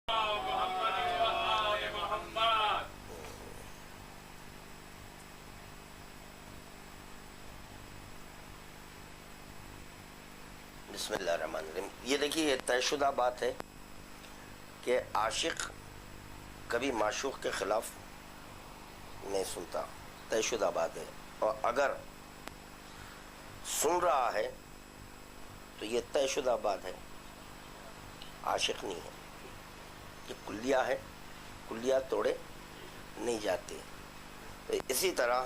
بسم اللہ الرحمن الرحیم. یہ دیکھیے، یہ طے شدہ بات ہے کہ عاشق کبھی معشوق کے خلاف نہیں سنتا. طے شدہ بات ہے. اور اگر سن رہا ہے تو یہ طے شدہ بات ہے، عاشق نہیں ہے. یہ کلیہ ہے، کلیہ توڑے نہیں جاتے. اسی طرح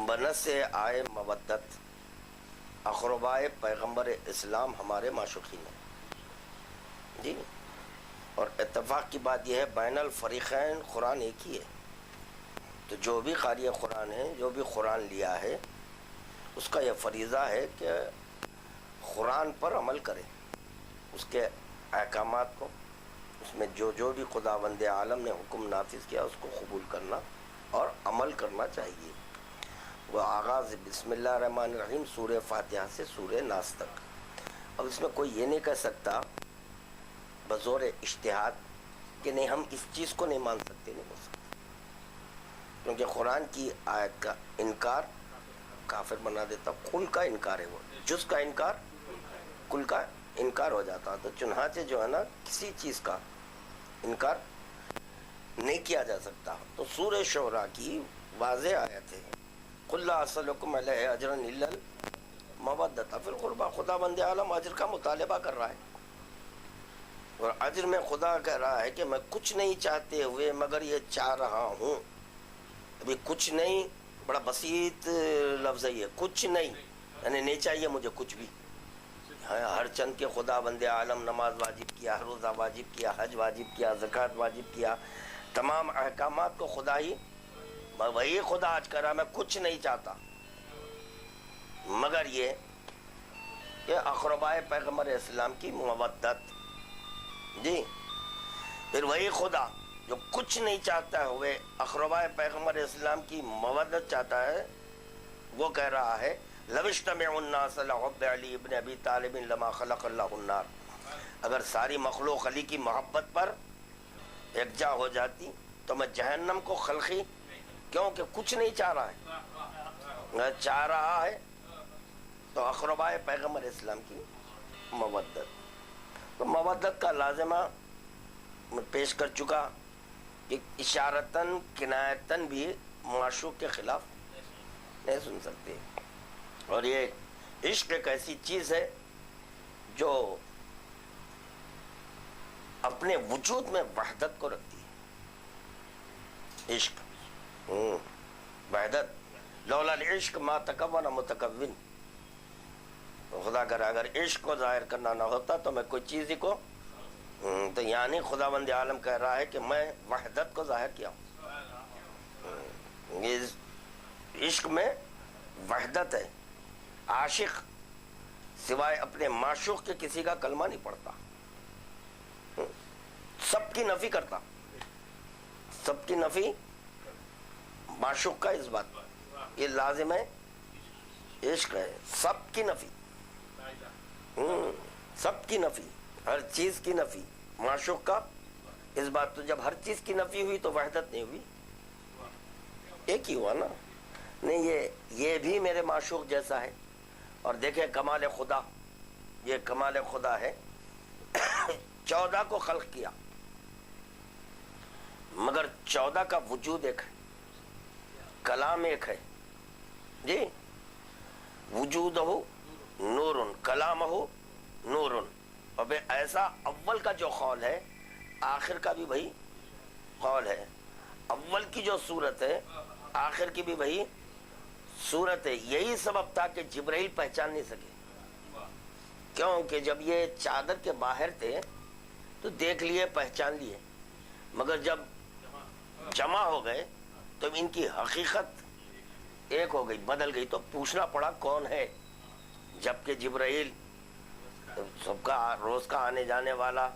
بنت سے آئے مودت، اقربائے پیغمبر اسلام ہمارے معشوقین ہیں جی. اور اتفاق کی بات یہ ہے، بین الفریقین قرآن ایک ہی ہے. تو جو بھی قاری قرآن ہے، جو بھی قرآن لیا ہے، اس کا یہ فریضہ ہے کہ قرآن پر عمل کرے، اس کے احکامات کو، اس میں جو بھی خداوند عالم نے حکم نافذ کیا اس کو قبول کرنا اور عمل کرنا چاہیے. وہ آغاز بسم اللہ الرحمن الرحیم سورہ فاتحہ سے سورہ ناس تک. اب اس میں کوئی یہ نہیں کہہ سکتا بزور اجتہاد کہ نہیں ہم اس چیز کو نہیں مان سکتے. نہیں ہو سکتا، کیونکہ قرآن کی آیت کا انکار کافر بنا دیتا. کل کا انکار ہے، وہ جز کا انکار کل کا انکار ہو جاتا. تو چنانچہ جو ہے نا، کسی چیز کا انکار نہیں کیا جا سکتا. تو سورہ شعراء کی واضح آیت ہے، قُلْ لَا أَسْأَلُكُمْ عَلَيْهِ أَجْرًا إِلَّا الْمَوَدَّةَ فِي الْقُرْبَى. خداوند عالم اجر کا مطالبہ کر رہا ہے، اور اجر میں خدا کہہ رہا ہے کہ میں کچھ نہیں چاہتے ہوئے مگر یہ چاہ رہا ہوں. ابھی کچھ نہیں بڑا بسیط لفظ ہے یہ، کچھ نہیں یعنی نہیں چاہیے مجھے کچھ بھی. ہر چند کے خداوند عالم نماز واجب کیا، روزہ واجب کیا، حج واجب کیا، زکوٰۃ واجب کیا. تمام احکامات کو خدا ہی، وہی خدا آج کہہ رہا میں کچھ نہیں چاہتا مگر یہ کہ اقربائے پیغمبر اسلام کی مودت جی. پھر وہی خدا جو کچھ نہیں چاہتا ہوئے اقربائے پیغمبر اسلام کی مودت چاہتا ہے، وہ کہہ رہا ہے لَوِ اجْتَمَعَ النَّاسُ عَلَىٰ حُبِّ عَلِيِّ بْنِ أَبِي طَالِبٍ لَمَا خَلَقَ اللَّهُ النَّارَ. اگر ساری مخلوق علی کی محبت پر یکجا ہو جاتی تو میں جہنم کو خلقی، کیونکہ کچھ نہیں چاہ رہا ہے، چاہ رہا ہے تو اقربائے پیغمبر اسلام کی مودت. تو مودت کا لازمہ میں پیش کر چکا کہ اشارتاً کنایتاً بھی معشوق کے خلاف نہیں سن سکتے. اور یہ عشق ایک ایسی چیز ہے جو اپنے وجود میں وحدت کو رکھتی ہے. عشق وحدت، لولا العشق ما تکون متکون. خدا کرا اگر عشق کو ظاہر کرنا نہ ہوتا تو میں کوئی چیز ہی کو، تو یعنی خداوند عالم کہہ رہا ہے کہ میں وحدت کو ظاہر کیا ہوں. عشق میں وحدت ہے. عاشق سوائے اپنے معشوق کے کسی کا کلمہ نہیں پڑھتا، سب کی نفی کرتا. سب کی نفی معشوق کا اس بات یہ لازم ہے، عشق ہے. سب کی نفی، سب کی نفی، ہر چیز کی نفی. معشوق کا اس بات. تو جب ہر چیز کی نفی ہوئی تو وحدت نہیں ہوئی، ایک ہی ہوا نا. نہیں یہ بھی میرے معشوق جیسا ہے. اور دیکھیں کمال خدا، یہ کمال خدا ہے. 14 کو خلق کیا مگر 14 کا وجود ایک ہے، کلام ایک ہے جی. وجود ہو نور، کلام ہو نور. اب ایسا اول کا جو قول ہے آخر کا بھی وہی قول ہے. اول کی جو صورت ہے آخر کی بھی وہی صورت ہے. یہی سبب تھا کہ جبرائیل پہچان نہیں سکے، کیونکہ جب یہ چادر کے باہر تھے تو دیکھ لیے، پہچان لیے، مگر جب جمع ہو گئے تو ان کی حقیقت ایک ہو گئی، بدل گئی. تو پوچھنا پڑا کون ہے، جبکہ جبرائیل سب کا روز کا آنے جانے والا،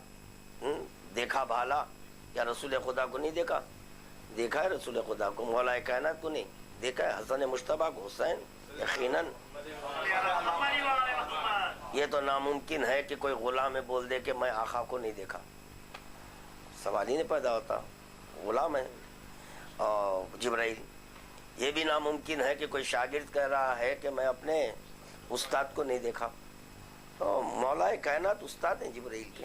دیکھا بھالا. کیا رسول خدا کو نہیں دیکھا؟ دیکھا ہے رسول خدا کو. مولا کائنات کو نہیں دیکھا ہے؟ حسن مشتبہ کو حسین یقیناً. یہ تو ناممکن ہے کہ کوئی غلام بول دے کہ میں آقا کو نہیں دیکھا. سوال ہی نہیں پیدا ہوتا، غلام ہے. اور جبرائیل، یہ بھی ناممکن ہے کہ کوئی شاگرد کہہ رہا ہے کہ میں اپنے استاد کو نہیں دیکھا. تو مولا کائنات استاد ہیں جبرائیل کے.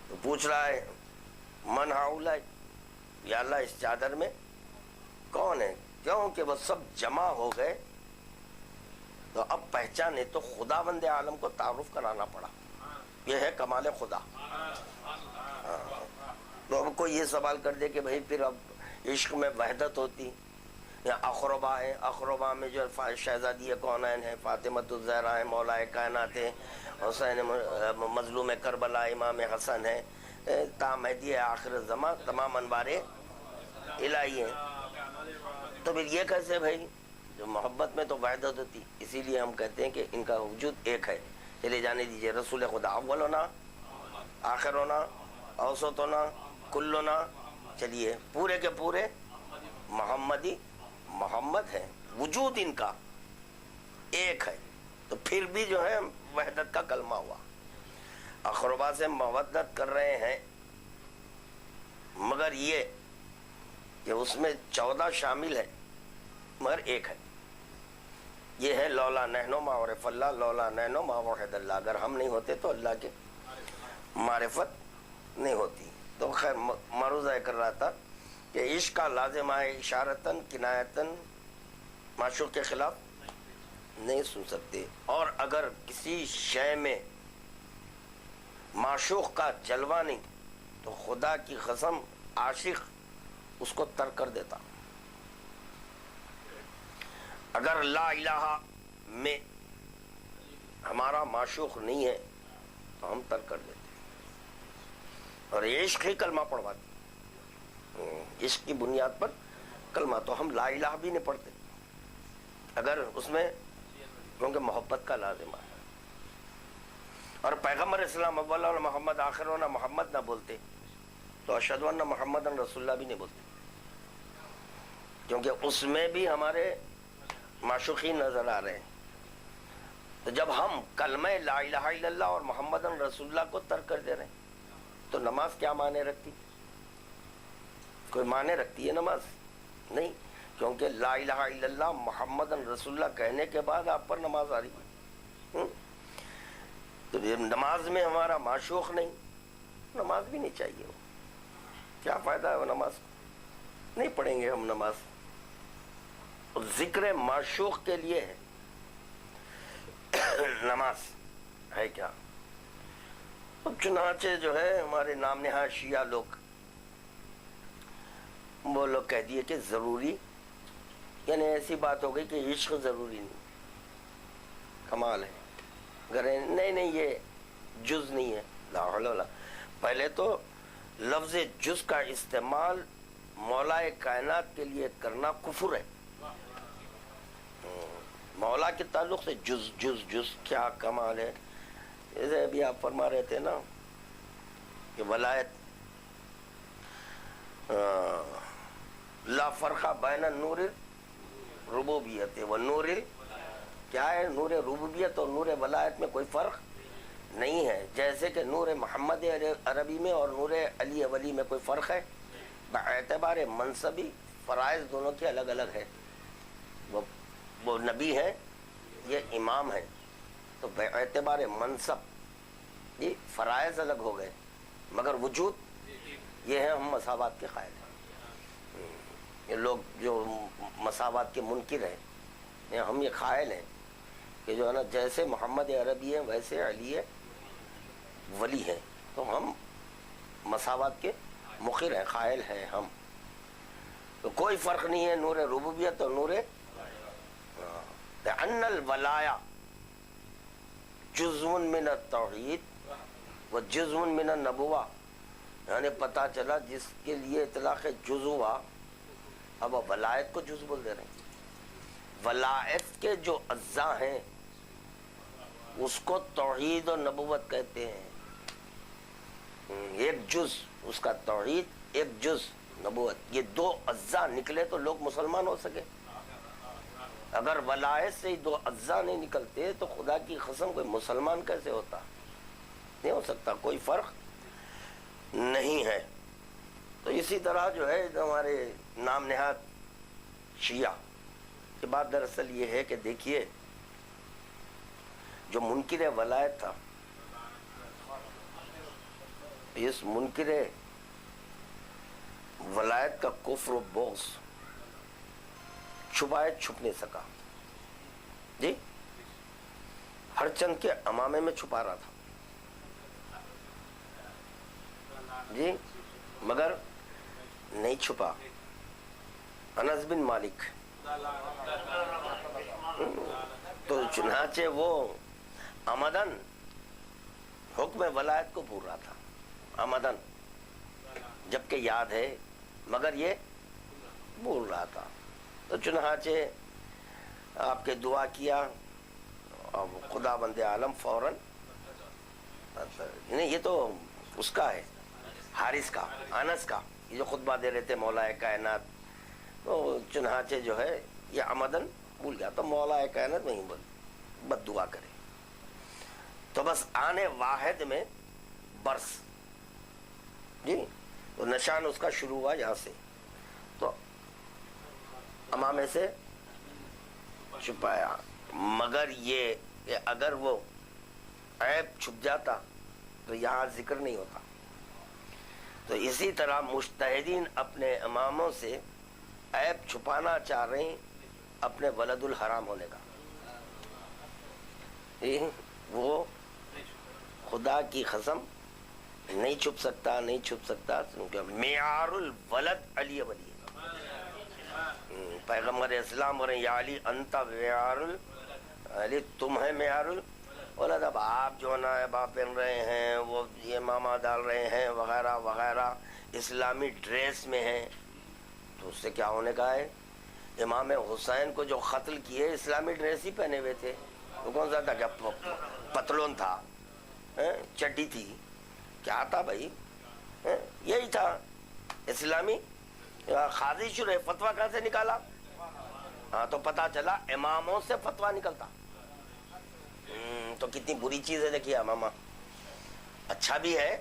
تو پوچھ رہا ہے من ہاؤلائی، یا اللہ اس چادر میں کون ہے؟ کیوں کہ وہ سب جمع ہو گئے تو اب پہچانے تو خدا بند عالم کو تعارف کرانا پڑا. یہ ہے کمال خدا. تو اب کوئی یہ سوال کر دے کہ بھائی پھر اب عشق میں وحدت ہوتی، یا اقربا ہے، اقربا میں جو شہزادی کونین ہے، فاطمۃ الزہرا ہے، مولا کائنات ہے، حسین مظلوم کربلا امام حسن ہے، تا مہدی ہے آخر الزماں، تمام انوار الہی ہیں. تو پھر یہ کیسے بھائی؟ جو محبت میں تو وحدت ہوتی. اسی لیے ہم کہتے ہیں کہ ان کا وجود ایک ہے. چلے جانے دیجئے. رسول خدا اول ہونا، آخر ہونا، اوسط ہونا، کل ہونا. چلیے پورے کے پورے محمدی محمد ہیں. وجود ان کا ایک ہے. تو پھر بھی جو ہے وحدت کا کلمہ ہوا. اقربا سے مودت کر رہے ہیں، مگر یہ کہ اس میں 14 شامل ہے مگر ایک ہے. یہ ہے لولا نحن معرف اللہ، لولا نحن ما وحد اللہ. اگر ہم نہیں ہوتے تو اللہ کے معرفت نہیں ہوتی. تو خیر معروضہ کر رہا تھا کہ عشق کا لازم ہے اشارتاً کنایتاً معشوق کے خلاف نہیں سن سکتے. اور اگر کسی شے میں معشوق کا جلوہ نہیں تو خدا کی قسم عاشق اس کو ترک کر دیتا. اگر لا الہ میں ہمارا معشوق نہیں ہے تو ہم ترک کر دیتے. اور عشق ہی کلمہ پڑھواتی. عشق کی بنیاد پر کلمہ. تو ہم لا الہ بھی نہیں پڑھتے اگر اس میں، کیونکہ محبت کا لازمہ ہے. اور پیغمبر اسلام اول اور محمد آخر ہونا محمد نہ بولتے تو اشہد ان محمد رسول اللہ بھی نہیں بولتے، کیونکہ اس میں بھی ہمارے معشوقین نظر آ رہے ہیں. تو جب ہم کلمہ لا الہ الا اللہ اور محمد رسول اللہ کو ترک کر دے رہے ہیں تو نماز کیا معنی رکھتی؟ کوئی معنی رکھتی ہے نماز؟ نہیں، کیونکہ لا الہ الا اللہ محمد رسول اللہ کہنے کے بعد آپ پر نماز آ رہی ہے. تو نماز میں ہمارا معشوق نہیں، نماز بھی نہیں چاہیے. وہ کیا فائدہ ہے وہ نماز؟ نہیں پڑھیں گے ہم نماز. ذکر معشوق کے لیے ہے نماز ہے کیا؟ اب چنانچہ جو ہے ہمارے نام نہاد شیعہ لوگ، وہ لوگ کہہ دیے کہ ضروری، یعنی ایسی بات ہو گئی کہ عشق ضروری نہیں. کمال ہے. نہیں یہ جز نہیں ہے. لا حول ولا. پہلے تو لفظ جز کا استعمال مولا کائنات کے لیے کرنا کفر ہے. مولا کے تعلق سے جز جز جز کیا کمال ہے. جیسے ابھی آپ فرما رہے تھے نا کہ ولایت لا فرقہ بین نور ربوبیت و نور، کیا ہے؟ نور ربوبیت اور نور ولایت میں کوئی فرق نہیں ہے. جیسے کہ نور محمد عربی میں اور نور علی ولی میں کوئی فرق ہے. باعتبار منصبی فرائض دونوں کے الگ الگ ہے. وہ نبی ہے، یہ امام ہے. تو باعتبار منصب یہ فرائض الگ ہو گئے، مگر وجود یہ ہے. ہم مساوات کے قائل ہیں. یہ لوگ جو مساوات کے منکر ہیں، ہم یہ قائل ہیں کہ جو ہے نا جیسے محمد عربی ہے ویسے علی ولی ہے. تو ہم مساوات کے مقر ہیں، قائل ہیں ہم. تو کوئی فرق نہیں ہے نور ربوبیت اور نور ان الولایا جزء من التوحید و جزء من النبوہ. یعنی پتہ چلا جس کے لیے اطلاق جز ہوا، اب ولایت کو جز بول دے رہے ہیں. ولایت کے جو اجزاء ہیں اس کو توحید اور نبوت کہتے ہیں. ایک جز اس کا توحید، ایک جز نبوت. یہ دو اجزاء نکلے تو لوگ مسلمان ہو سکے. اگر ولایت سے ہی دو اجزاء نہیں نکلتے تو خدا کی قسم کوئی مسلمان کیسے ہوتا؟ نہیں ہو سکتا. کوئی فرق نہیں ہے۔ تو اسی طرح جو ہے ہمارے نام نہاد شیعہ کی بات دراصل یہ ہے کہ دیکھیے جو منکر ولایت تھا، اس منکر ولایت کا کفر و بغض چھپائے چھپ نہیں سکا جی، ہر چند کے امامے میں چھپا رہا تھا جی، مگر نہیں چھپا۔ انس بن مالک تو چنانچہ وہ عمدن حکم ولایت کو بھول رہا تھا، عمدن، جبکہ یاد ہے مگر یہ بھول رہا تھا۔ تو چنانچہ آپ کے دعا کیا اور خدا بند عالم فوراً، یہ تو اس کا ہے، حارث کا، انس کا، یہ جو خطبہ دے رہے تھے مولا کائنات، تو چنانچہ جو ہے یہ عمدن بھول گیا، تو مولا کائنات نہیں بول بد دعا کرے، تو بس آنے واحد میں برس جی، تو نشان اس کا شروع ہوا یہاں سے، تو امامے سے چھپایا، مگر یہ کہ اگر وہ عیب چھپ جاتا تو یہاں ذکر نہیں ہوتا۔ تو اسی طرح مجتہدین اپنے اماموں سے عیب چھپانا چاہ رہے ہیں اپنے ولد الحرام ہونے کا، وہ خدا کی قسم نہیں چھپ سکتا، نہیں چھپ سکتا، کیونکہ معیار الولد علی ولی، پیغمبر اسلام اور یا علی انت معیار علی، تم ہے معیار الولد۔ اب آپ جو نائبہ پہن رہے ہیں، وہ یہ ماما ڈال رہے ہیں وغیرہ وغیرہ، اسلامی ڈریس میں ہیں، تو اس سے کیا ہونے کا ہے؟ امام حسین کو جو قتل کیے اسلامی ڈریس ہی پہنے ہوئے تھے، وہ کون سا تھا؟ کیا پتلون تھا، چڈی تھی، کیا تھا بھائی؟ یہی تھا اسلامی قاضی شرح۔ فتویٰ کہاں سے نکالا؟ ہاں، تو پتا چلا اماموں سے فتویٰ نکلتا، تو کتنی بری چیز ہے دیکھیے امامہ، اچھا بھی ہے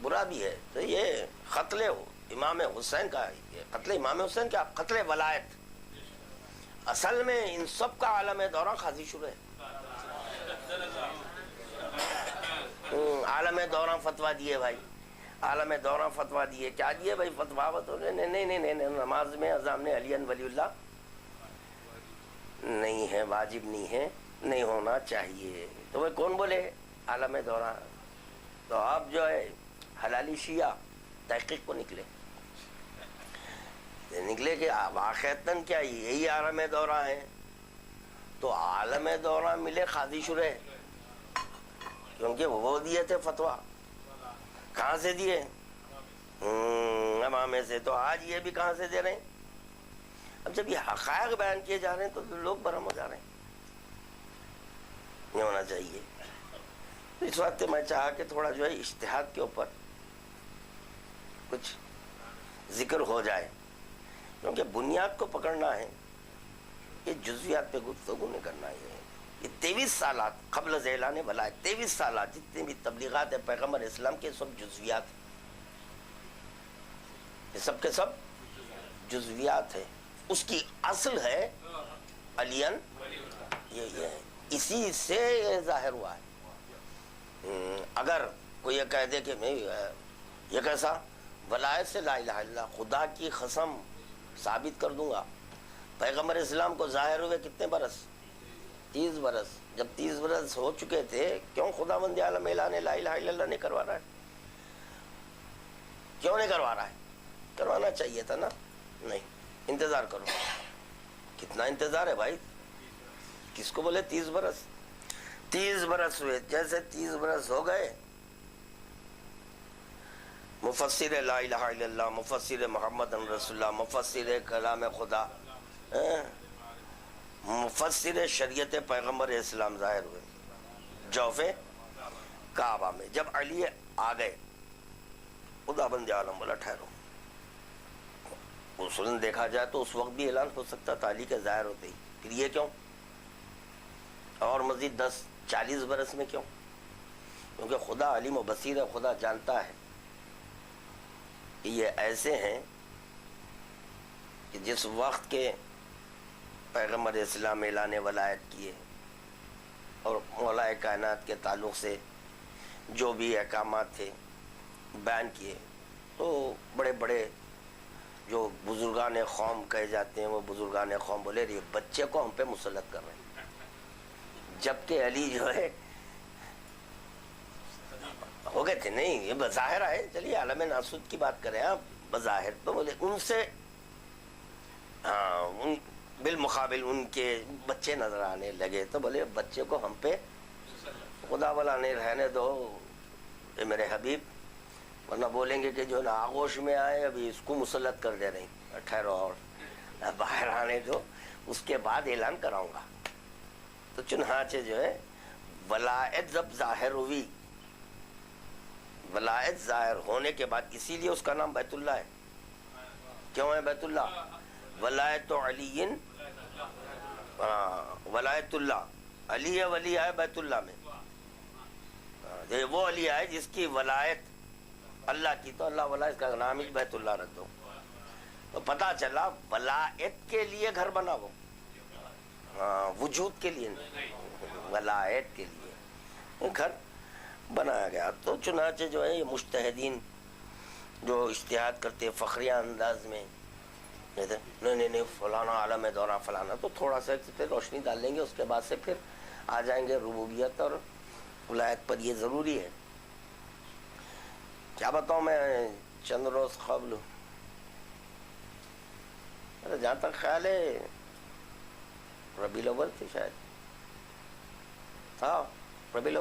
برا بھی ہے۔ تو یہ قتل امام حسین کا، قتل امام حسین کیا، قتل ولایت، اصل میں ان سب کا عالم دورہ قاضی شرح ہے۔ عالم دورہ فتویٰ دیے بھائی، عالم دورہ فتویٰ دیے، کیا دیے بھائی فتویٰ؟ نہیں، نماز میں اذان علی ولی اللہ نہیں ہے، واجب نہیں ہے، نہیں ہونا چاہیے۔ تو وہ کون بولے؟ عالم دورہ۔ تو آپ جو ہے حلالی شیعہ تحقیق کو نکلے کہ واقعتاً کیا یہی عالم دورہ ہے؟ تو عالم دورہ ملے قاضی شرح، کیونکہ وہ دیے تھے فتویٰ۔ کہاں سے دیے؟ امامے سے۔ تو آج یہ بھی کہاں سے دے رہے ہیں؟ اب جب یہ حقائق بیان کیے جا رہے ہیں تو لوگ برہم ہو جا رہے ہیں، نہیں ہونا چاہیے۔ اس وقت میں چاہا کہ تھوڑا جو ہے اجتہاد کے اوپر کچھ ذکر ہو جائے، کیونکہ بنیاد کو پکڑنا ہے، یہ جزویات پہ گفتگو نہیں کرنا ہے۔ یہ 23 سالات قبل از اعلان ولایت، 23 سالات جتنے بھی تبلیغات ہیں پیغمبر اسلام کے، سب جزویات ہیں، یہ سب کے سب جزویات ہیں۔ اس کی اصل ہے علین، یہ ہے، اسی سے یہ ظاہر ہوا ہے۔ اگر کوئی یہ کہہ دے کہ میں یہ کیسا ولایت سے لا الہ الا اللہ، خدا کی قسم ثابت کر دوں گا، پیغمبر اسلام کو ظاہر ہوئے کتنے برس؟ 30 برس۔ جب 30 برس ہو چکے تھے، کیوں خدا بند عالم اعلان لا الہ الا اللہ نہیں کروا رہا ہے؟ کیوں نہیں کروا رہا ہے؟ کروانا چاہیے تھا نا، نہیں، انتظار کرو۔ کتنا انتظار ہے بھائی؟ کس کو بولے 30 برس؟ 30 برس ہوئے، جیسے 30 برس ہو گئے، مفسر لا الہ الا اللہ، مفسر محمد رسول اللہ، مفسر کلام خدا، مفسر شریعت پیغمبر اسلام ظاہر ہوئے جوف کعبہ میں۔ جب علی آ گئے، خدا بند عالم بولا ٹھہرو۔ اصولاً دیکھا جائے تو اس وقت بھی اعلان ہو سکتا تھا علی کے ظاہر ہوتے ہی، پھر یہ کیوں؟ اور مزید 10-40 برس میں کیوں؟ کیونکہ خدا علیم و بصیر ہے، خدا جانتا ہے کہ یہ ایسے ہیں کہ جس وقت کے پیغمبر اسلام اعلان ولایت کیے اور مولا کائنات کے تعلق سے جو بھی احکامات تھے بیان کیے، تو بڑے بڑے جو بزرگان قوم کہے جاتے ہیں وہ بزرگان قوم بولے یہ بچے کو ہم پہ مسلط کر رہے ہیں، جبکہ علی جو ہے ہو گئے تھے نہیں، یہ بظاہر آئے، چلیے عالم ناسوت کی بات کریں آپ، بظاہر تو بولے ان سے بالمقابل ان کے بچے نظر آنے لگے، تو بولے بچے کو ہم پہ خدا والا نہیں رہنے دو اے میرے حبیب، ورنہ بولیں گے کہ جو نا آغوش میں آئے ابھی اس کو مسلط کر دے رہے ہیں، ٹھہرو اور باہر آنے دو، اس کے بعد اعلان کراؤں گا۔ تو چنانچہ جو ہے ولایت جب ظاہر ہوئی، ولایت ظاہر ہونے کے بعد اسی لیے اس کا نام بیت اللہ ہے۔ کیوں ہے بیت اللہ؟ ولایت علی، ولایت اللہ، علی ولی ہے بیت اللہ میں، وہ علی ہے جس کی ولایت اللہ کی، تو اللہ ولا اس کا نام ہی بیت اللہ رکھ دو۔ تو پتہ چلا ولایت کے لیے گھر بنا وہ، وجود کے لیے نہیں، ولایت کے لیے گھر بنایا گیا۔ تو چنانچہ جو ہے یہ مجتہدین جو اجتہاد کرتے فخریہ انداز میں، نہیں فلانا عالم دورہ فلانا، تو تھوڑا سا پھر روشنی ڈال لیں گے، اس کے بعد سے پھر آ جائیں گے ربوبیت اور ولایت پر۔ یہ ضروری ہے، کیا بتاؤں میں چند روز قبل، جہاں تک خیال ہے ربیع الاول تھی شاید، تھا ربیع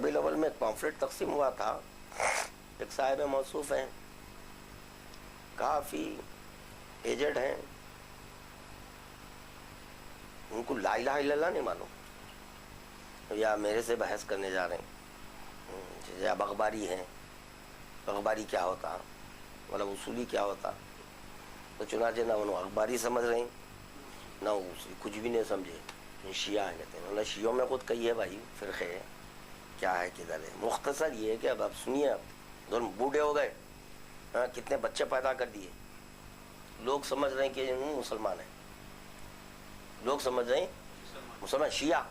الاول میں ایک پامفلیٹ تقسیم ہوا تھا، ایک صاحب موصوف ہیں، کافی ایجڈ ہیں، ان کو لا الہ الا اللہ نہیں معلوم، یا میرے سے بحث کرنے جا رہے ہیں، جیسے اب اخباری ہیں، اخباری کیا ہوتا، مطلب اصولی کیا ہوتا، تو چنانچہ نہ انہوں اخباری سمجھ رہے ہیں نہ اصولی، کچھ بھی نہیں سمجھے، شیعہ ہیں کہتے ہیں، انہوں نے شیعوں میں خود کہی ہے بھائی فرقے کیا ہے کدھر ہے۔ مختصر یہ ہے کہ اب سنیے، آپ دونوں بوڑھے ہو گئے، کتنے بچے پیدا کر دیے، لوگ سمجھ رہے ہیں کہ مسلمان ہیں، لوگ سمجھ رہے ہیں مسلمان، شیعہ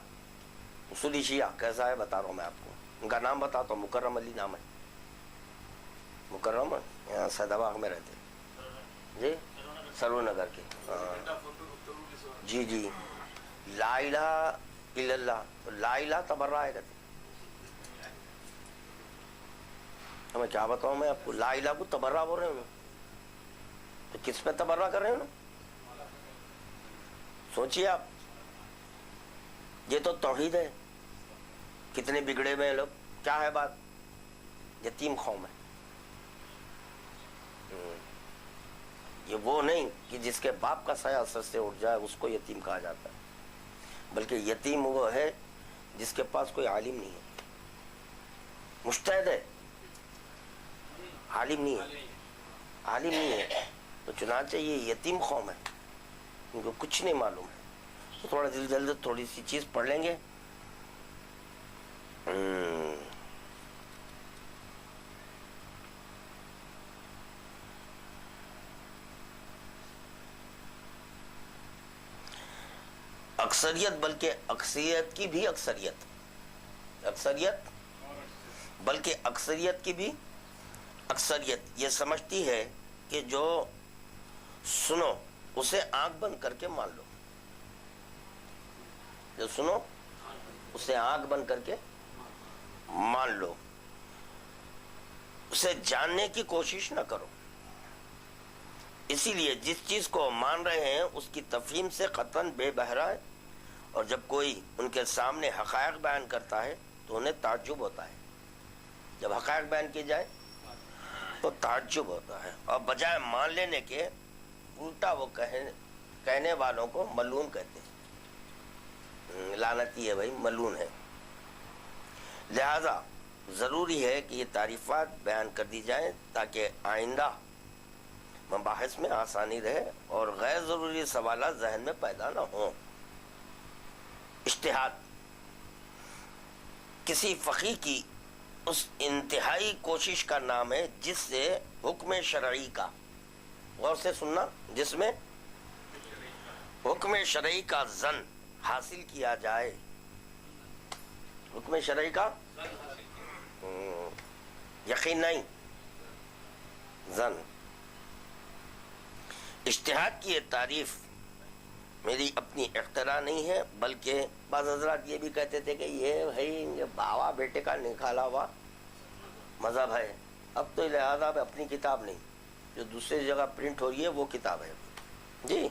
اصولی شیعہ کیسا ہے بتا رہا ہوں میں آپ کو، ان کا نام بتاتا ہوں، مکرم علی نام ہے، مکرم یہاں سیدآباد میں رہتے جی، سرور نگر کے، جی لا الہ الا اللہ، تو لا الہ تبرہ ہے کہتے، میں کیا بتاؤں میں آپ کو، لا الہ کو تبرہ بول رہے ہیں، تو کس پہ تبرہ کر رہے ہیں؟ سوچئے آپ، یہ تو توحید ہے، کتنے بگڑے ہوئے ہیں لوگ، کیا ہے بات، یتیم قوم ہے، یہ وہ نہیں کہ جس کے باپ کا سایہ سر سے اٹھ جائے اس کو یتیم کہا جاتا ہے، بلکہ یتیم وہ ہے جس کے پاس کوئی عالم نہیں ہے، مجتہد ہے، عالم نہیں ہے، تو چنانچہ یہ یتیم قوم ہے، ان کو کچھ نہیں معلوم ہے۔ تو تھوڑا جلد تھوڑی سی چیز پڑھ لیں گے، اکثریت بلکہ اکثریت کی بھی اکثریت یہ سمجھتی ہے کہ جو سنو اسے آنکھ بند کر کے مان لو، جو سنو اسے آنکھ بند کر کے مان لو، اسے جاننے کی کوشش نہ کرو، اسی لیے جس چیز کو مان رہے ہیں اس کی تفہیم سے قطعاً بے بہرا ہے، اور جب کوئی ان کے سامنے حقائق بیان کرتا ہے تو انہیں تعجب ہوتا ہے، جب حقائق بیان کی جائے تو تعجب ہوتا ہے، اور بجائے مان لینے کے الٹا وہ کہنے والوں کو ملعون کہتے ہیں، لعنتی ہے بھائی، ملعون ہے۔ لہذا ضروری ہے کہ یہ تعریفات بیان کر دی جائیں تاکہ آئندہ مباحث میں آسانی رہے اور غیر ضروری سوالات ذہن میں پیدا نہ ہوں۔ اجتہاد کسی فقیہ کی اس انتہائی کوشش کا نام ہے جس سے حکم شرعی کا، غور سے سننا، جس میں حکم شرعی کا زن حاصل کیا جائے، حکم شرعی کا یقین نہیں، زن۔ اجتہاد کی یہ تعریف میری اپنی اختراع نہیں ہے، بلکہ بعض حضرات یہ بھی کہتے تھے کہ یہ بھائی باوا بیٹے کا نکالا ہوا مذہب ہے، اب تو لہذا اپنی کتاب نہیں، جو دوسری جگہ پرنٹ ہو رہی ہے وہ کتاب ہے۔ جی،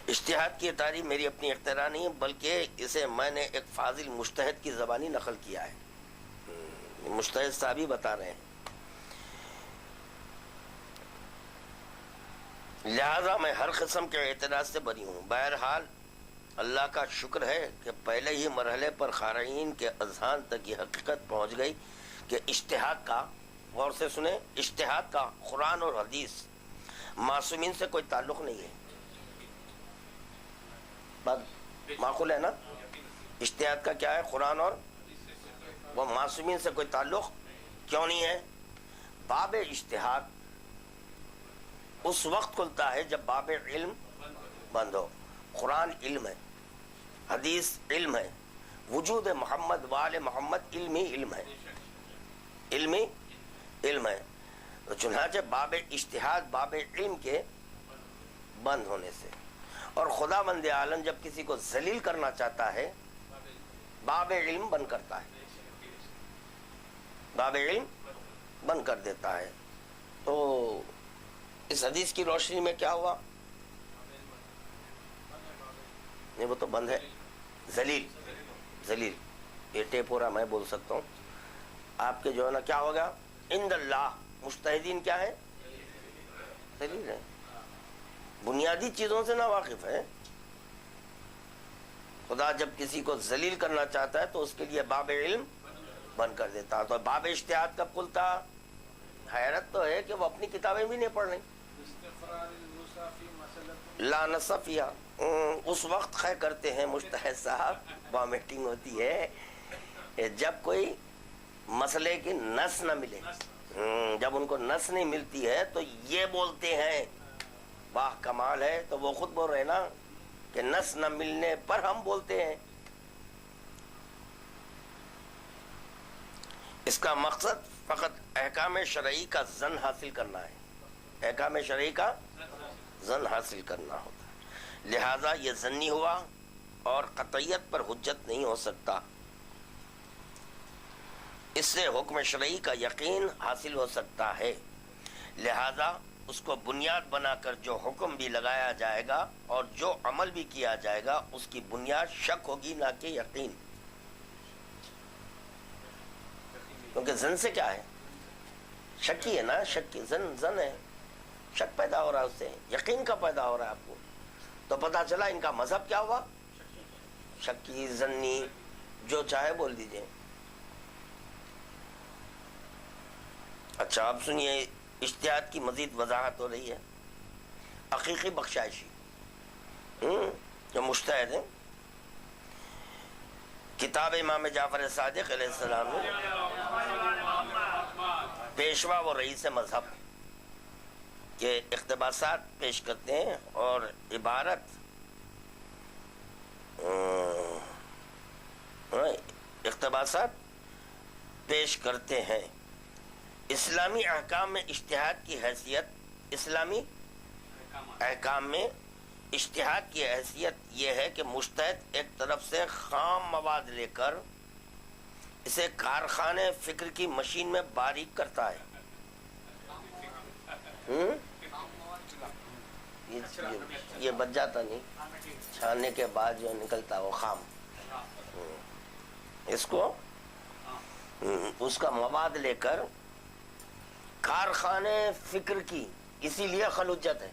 اجتہاد کی یہ تعریف میری اپنی اختراع نہیں ہے، بلکہ اسے میں نے ایک فاضل مجتہد کی زبانی نقل کیا ہے، مجتہد صاحب ہی بتا رہے ہیں۔ لہذا میں ہر قسم کے اعتراض سے بری ہوں۔ بہرحال اللہ کا شکر ہے کہ پہلے ہی مرحلے پر قارئین کے اذہان تک یہ حقیقت پہنچ گئی کہ اجتہاد کا، غور سے سنیں، اجتہاد کا قرآن اور حدیث معصومین سے کوئی تعلق نہیں ہے۔ بات معقول ہے نا؟ اجتہاد کا کیا ہے؟ قرآن اور وہ معصومین سے کوئی تعلق کیوں نہیں ہے؟ باب اجتہاد اس وقت کھلتا ہے جب باب علم بند ہو۔ قرآن علم ہے، حدیث علم ہے، وجود محمد وآل محمد علمی علم ہے، علمی علم ہے۔ تو چنانچہ باب اجتہاد باب علم کے بند ہونے سے، اور خدا بند عالم جب کسی کو ذلیل کرنا چاہتا ہے باب علم بند کرتا ہے، باب علم بند کر دیتا ہے۔ تو اس حدیث کی روشنی میں کیا ہوا؟ نہیں، وہ تو بند ہے، ذلیل، ذلیل، یہ ٹیپ ہو رہا، میں بول سکتا ہوں آپ کے جو ہے نا، کیا ہوگا؟ عند اللہ مجتہدین کیا ہے؟ ذلیل ہے، بنیادی چیزوں سے نا واقف ہے۔ خدا جب کسی کو ذلیل کرنا چاہتا ہے تو اس کے لیے باب علم بند کر دیتا ہے۔ تو باب اجتہاد کب کھلتا؟ حیرت تو ہے کہ وہ اپنی کتابیں بھی نہیں پڑھ رہی۔ لا نصفیہ، اس وقت خے کرتے ہیں مجتہد صاحب، وامٹنگ ہوتی ہے جب کوئی مسئلے کی نص نہ ملے، جب ان کو نص نہیں ملتی ہے تو یہ بولتے ہیں، واہ کمال ہے۔ تو وہ خود بول رہے نا کہ نص نہ ملنے پر ہم بولتے ہیں۔ اس کا مقصد فقط احکام شرعی کا زن حاصل کرنا ہے، احکام شرعی کا زن حاصل کرنا ہوتا ہے، لہذا یہ ظنی ہوا اور قطعیت پر حجت نہیں ہو سکتا۔ اس سے حکم شرعی کا یقین حاصل ہو سکتا ہے، لہذا اس کو بنیاد بنا کر جو حکم بھی لگایا جائے گا اور جو عمل بھی کیا جائے گا اس کی بنیاد شک ہوگی نہ کہ یقین، کیونکہ زن سے کیا ہے؟ شک ہی ہے نا، شک کی زن ہے، شک پیدا ہو رہا ہے، اس سے یقین کا پیدا ہو رہا ہے آپ کو۔ تو پتا چلا ان کا مذہب کیا ہوا؟ شکی، زنی، جو چاہے بول دیجئے۔ اچھا اب سنیے، اجتہاد کی مزید وضاحت ہو رہی ہے۔ حقیقی بخشائشی جو مجتہد ہیں، کتاب امام جعفر صادق علیہ السلام نے پیشوا و رئیس مذہب کے اقتباسات پیش کرتے ہیں اور عبارت اقتباسات پیش کرتے ہیں۔ اسلامی احکام میں اجتہاد کی حیثیت، اسلامی احکام میں اجتہاد کی حیثیت یہ ہے کہ مجتہد ایک طرف سے خام مواد لے کر اسے کارخانے فکر کی مشین میں باریک کرتا ہے۔ یہ بچ جاتا نہیں، چھاننے کے بعد جو نکلتا وہ خام، اس کو اس کا مواد لے کر کارخانے فکر کی، اسی لیے عقل حجت ہے۔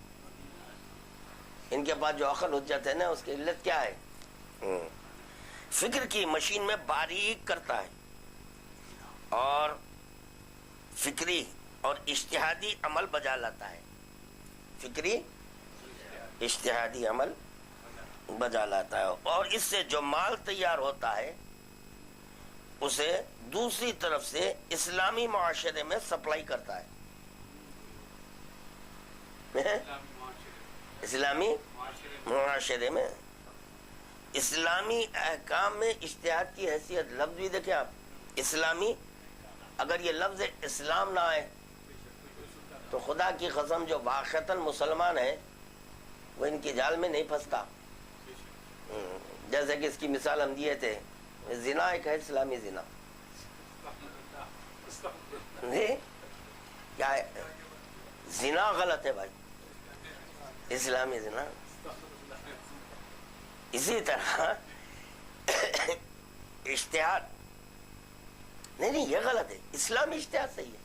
ان کے پاس جو عقل حجت ہے نا، اس کی علت کیا ہے؟ فکر کی مشین میں باریک کرتا ہے اور فکری اور اجتہادی عمل بجا لاتا ہے، فکری اجتہادی عمل بجا لاتا ہے، اور اس سے جو مال تیار ہوتا ہے اسے دوسری طرف سے اسلامی معاشرے میں سپلائی کرتا ہے. اسلامی معاشرے میں اسلامی احکام میں اجتہاد کی حیثیت. لفظ بھی دیکھیں آپ, اسلامی. اگر یہ لفظ اسلام نہ آئے تو خدا کی قسم جو واقعتاً مسلمان ہے وہ ان کے جال میں نہیں پھنستا. جیسے کہ اس کی مثال ہم دیے تھے, زنا ایک ہے اسلامی زنا. کیا ہے زنا؟ غلط ہے بھائی, اسلامی زنا. اسی طرح اجتہاد نہیں, یہ غلط ہے. اسلامی اجتہاد صحیح ہے.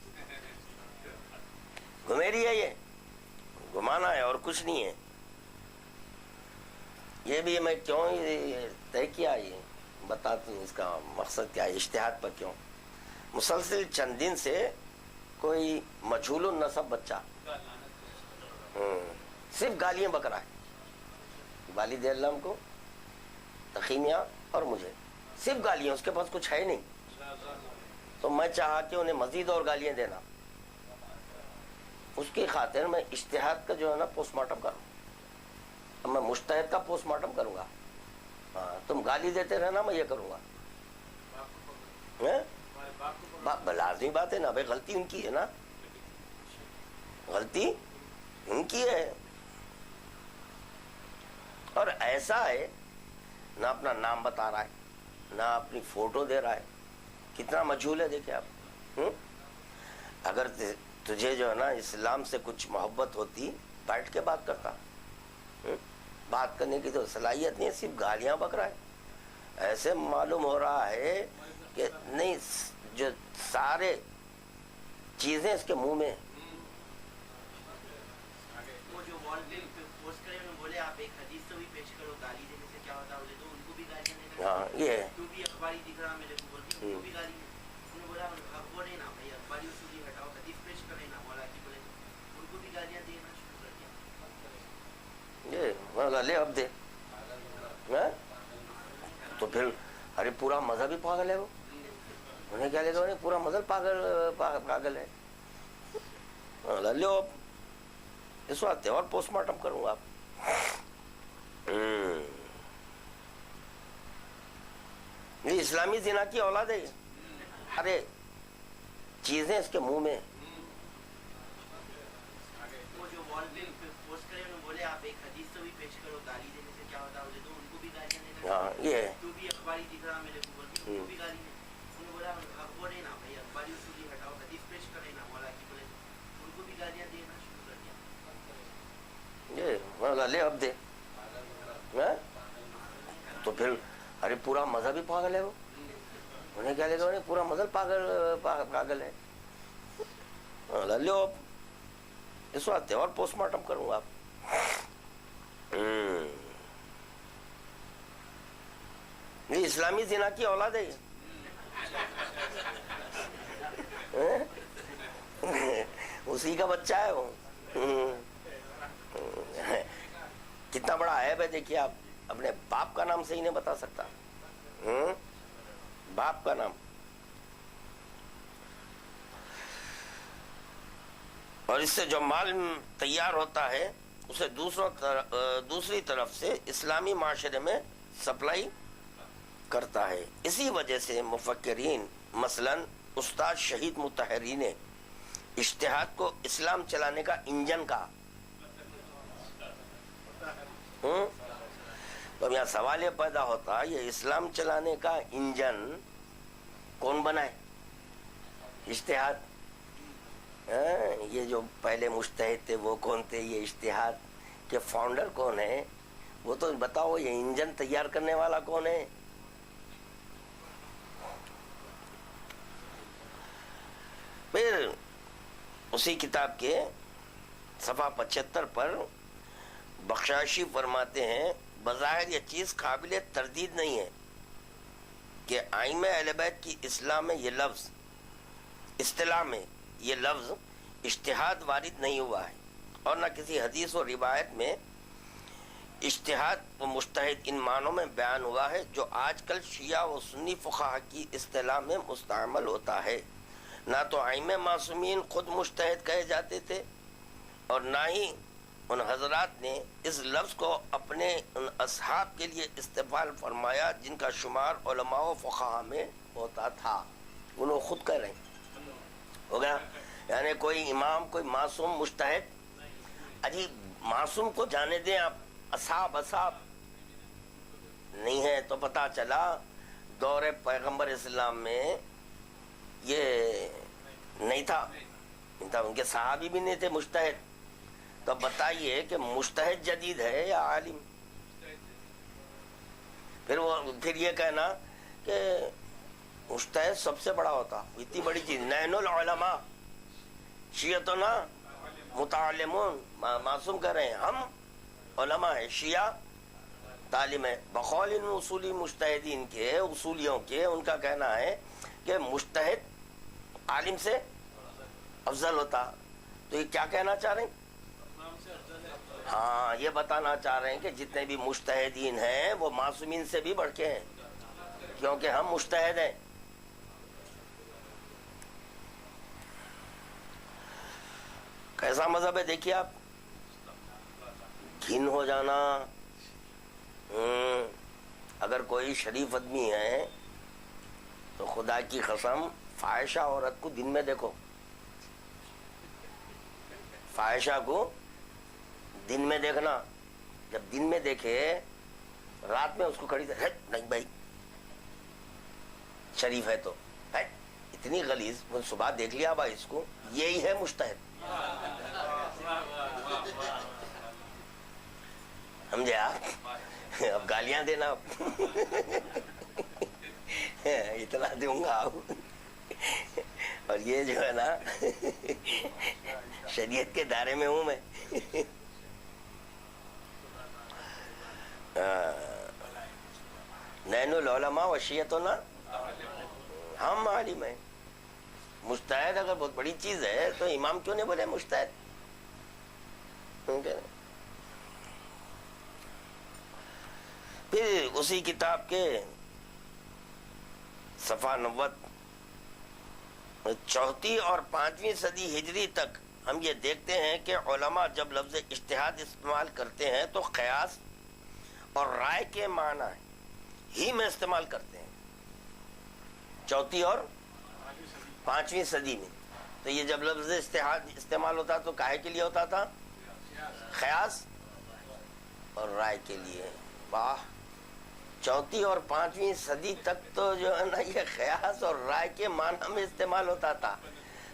گھمیری ہے, یہ گھمانا ہے اور کچھ نہیں ہے. یہ بھی میں کیوں طے کیا, یہ بتاتی ہوں اس کا مقصد کیا ہے. اجتہاد پر کیوں مسلسل چند دن سے کوئی مجہول النسب بچہ صرف گالیاں بک رہا ہے. والد علم کو, تخیمیہ اور مجھے صرف گالیاں, اس کے پاس کچھ ہے نہیں. تو میں چاہا کہ انہیں مزید اور گالیاں دینا, اس کی خاطر میں اجتہاد کا جو ہے نا پوسٹ مارٹم کروں. اب میں مجتہد کا پوسٹ مارٹم کروں گا. ہاں, تم گالی دیتے رہنا, میں یہ کروں گا. لازمی بات ہے نا بھائی, غلطی ان کی ہے نا, غلطی ان کی ہے. اور ایسا ہے نہ اپنا نام بتا رہا ہے, نہ اپنی فوٹو دے رہا ہے. کتنا مجہول ہے دیکھیں آپ. اگر تجھے جو ہے نا اسلام سے کچھ محبت ہوتی, بیٹھ کے بات کرتا. بات کرنے کی تو صلاحیت نہیں ہے, صرف گالیاں بک رہا ہے. ایسے معلوم ہو رہا ہے کہ نہیں, جو سارے چیزیں اس کے منہ میں. وہ جو وال پہ پوسٹ کرے انہوں نے بولے آپ ایک حدیث تو بھی پیش کرو, گالی دینے سے کیا ہوتا ہے, تو ان کو بھی گالیاں دینا. ہاں, یہ ہے. تو بھی اخباری دکھ رہا میرے کو, بولتی ان کو بھی گالی. انہوں نے بولا حق بولے نا بھائی, اخباری اصول ہی ہٹاؤ, حدیث پیش کرے نا. مولا کی بولے ان کو بھی گالیاں دینا شروع کر دیا. یہ مولا لے اب دے. تو پھر ارے پورا مذہب ہی پاگل ہے. وہ انہیں کیا لے گا, پورا مذہب پاگل ہے. لو اب اس واسطے اور پوسٹ مارٹم کروں گا. یہ اسلامی زنا کی اولاد ہے. ارے چیزیں اس کے منہ میں. وہ جو وال پہ پوسٹ کرے انہوں نے بولے آپ ایک حدیث تو بھی پیش کرو, گالی دینے سے کیا ہوتا ہے, تو ان کو بھی گالیاں دینا. ہاں, یہ ہے. تو بھی اخباری دکھ رہا میرے کو, بولتی ان کو بھی گالی. انہوں نے بولا حق بولے نا بھائی, اخباری اصول ہی ہٹاؤ, حدیث پیش کرے نا. مولا کی بولے ان کو بھی گالیاں دینا شروع کر دیا. یہ مولا لے اب دے. تو پھر ارے پورا مذہب ہی پاگل ہے. وہ انہیں کیا لے گا, پورا مذہب پاگل ہے. لو اب اس واسطے اور پوسٹ مارٹم کروں گا. یہ اسلامی زنا کی اولاد ہے. اسی کا بچہ ہے وہ. کتنا بڑا عیب ہے دیکھیے آپ, اپنے باپ کا نام صحیح نہیں بتا سکتا. باپ کا نام. اور اس سے جو مال تیار ہوتا ہے اسے دوسری طرف سے اسلامی معاشرے میں سپلائی کرتا ہے. اسی وجہ سے مفکرین مثلاً استاد شہید مطہری نے اجتہاد کو اسلام چلانے کا انجن کہا. تو یہاں سوال یہ پیدا ہوتا, یہ اسلام چلانے کا انجن کون بنائے؟ اجتہاد. یہ جو پہلے مجتہد تھے وہ کون تھے؟ یہ اجتہاد کے فاؤنڈر کون ہے؟ وہ تو بتاؤ, یہ انجن تیار کرنے والا کون ہے؟ پھر اسی کتاب کے صفحہ 75 پر بخشائشی فرماتے ہیں, بظاہر یہ چیز قابل تردید نہیں ہے کہ ائمہ اہل بیت کی اسلام میں یہ لفظ, اصطلاح میں یہ لفظ اجتہاد وارد نہیں ہوا ہے, اور نہ کسی حدیث و روایت میں اجتہاد و مجتہد ان معنوں میں بیان ہوا ہے جو آج کل شیعہ و سنی فقہا کی اصطلاح میں مستعمل ہوتا ہے۔ نہ تو ائمہ معصومین خود مجتہد کہے جاتے تھے اور نہ ہی ان حضرات نے اس لفظ کو اپنے ان اصحاب کے لیے استعمال فرمایا جن کا شمار علماء و فقہا میں ہوتا تھا۔ انہوں خود کہہ رہے ہیں، ہو گیا، یعنی کوئی امام، کوئی معصوم مجتہد، اجی معصوم کو جانے دیں آپ، اصحاب نہیں ہے تو پتہ چلا دور پیغمبر اسلام میں یہ نہیں تھا، ان کے صحابی بھی نہیں تھے مجتہد، تو بتائیے کہ مجتہد جدید ہے یا عالم؟ پھر یہ کہنا کہ مجتہد سب سے بڑا ہوتا، اتنی بڑی چیز، نحن العلماء شیعتنا متعلمون، معصوم کہہ رہے ہیں ہم علماء ہیں، شیعہ تعلیم ہے، بقول ان اصولی مجتہدین کے، اصولیوں کے، ان کا کہنا ہے کہ مجتہد عالم سے افضل ہوتا۔ تو یہ کیا کہنا چاہ رہے ہیں؟ ہاں، یہ بتانا چاہ رہے ہیں کہ جتنے بھی مجتہدین ہیں وہ معصومین سے بھی بڑھ کے ہیں، کیونکہ ہم مجتہد ہیں۔ کیسا مذہب ہے دیکھیے آپ، گھن ہو جانا۔ اگر کوئی شریف آدمی ہے تو خدا کی قسم فاحشہ عورت کو دن میں دیکھو، فاحشہ کو دن میں دیکھنا، جب دن میں دیکھے رات میں اس کو کھڑی نہیں بھائی شریف ہے تو اتنی غلیظ، صبح دیکھ لیا بھائی اس کو، یہی ہے مجتہد، سمجھے آپ؟ اب گالیاں دینا اتنا دوں گا آپ، اور یہ جو ہے نا شریعت کے دائرے میں ہوں میں۔ نحن العلماء و شیعتنا، ہم عالم ہیں۔ مجتہد اگر بہت بڑی چیز ہے تو امام کیوں نہیں بولے مجتہد؟ پھر اسی کتاب کے صفحہ 90، 4 اور 5ویں صدی ہجری تک ہم یہ دیکھتے ہیں کہ علماء جب لفظ اجتہاد استعمال کرتے ہیں تو قیاس اور رائے کے معنی ہی میں استعمال کرتے ہیں، 4 اور 5ویں صدی میں۔ تو یہ جب لفظ اجتہاد استعمال ہوتا تو کاہے کے لیے ہوتا تھا؟ قیاس اور رائے کے لیے۔ واہ، 4 اور 5ویں صدی تک تو جو ہے نا یہ قیاس اور رائے کے معنی میں استعمال ہوتا تھا۔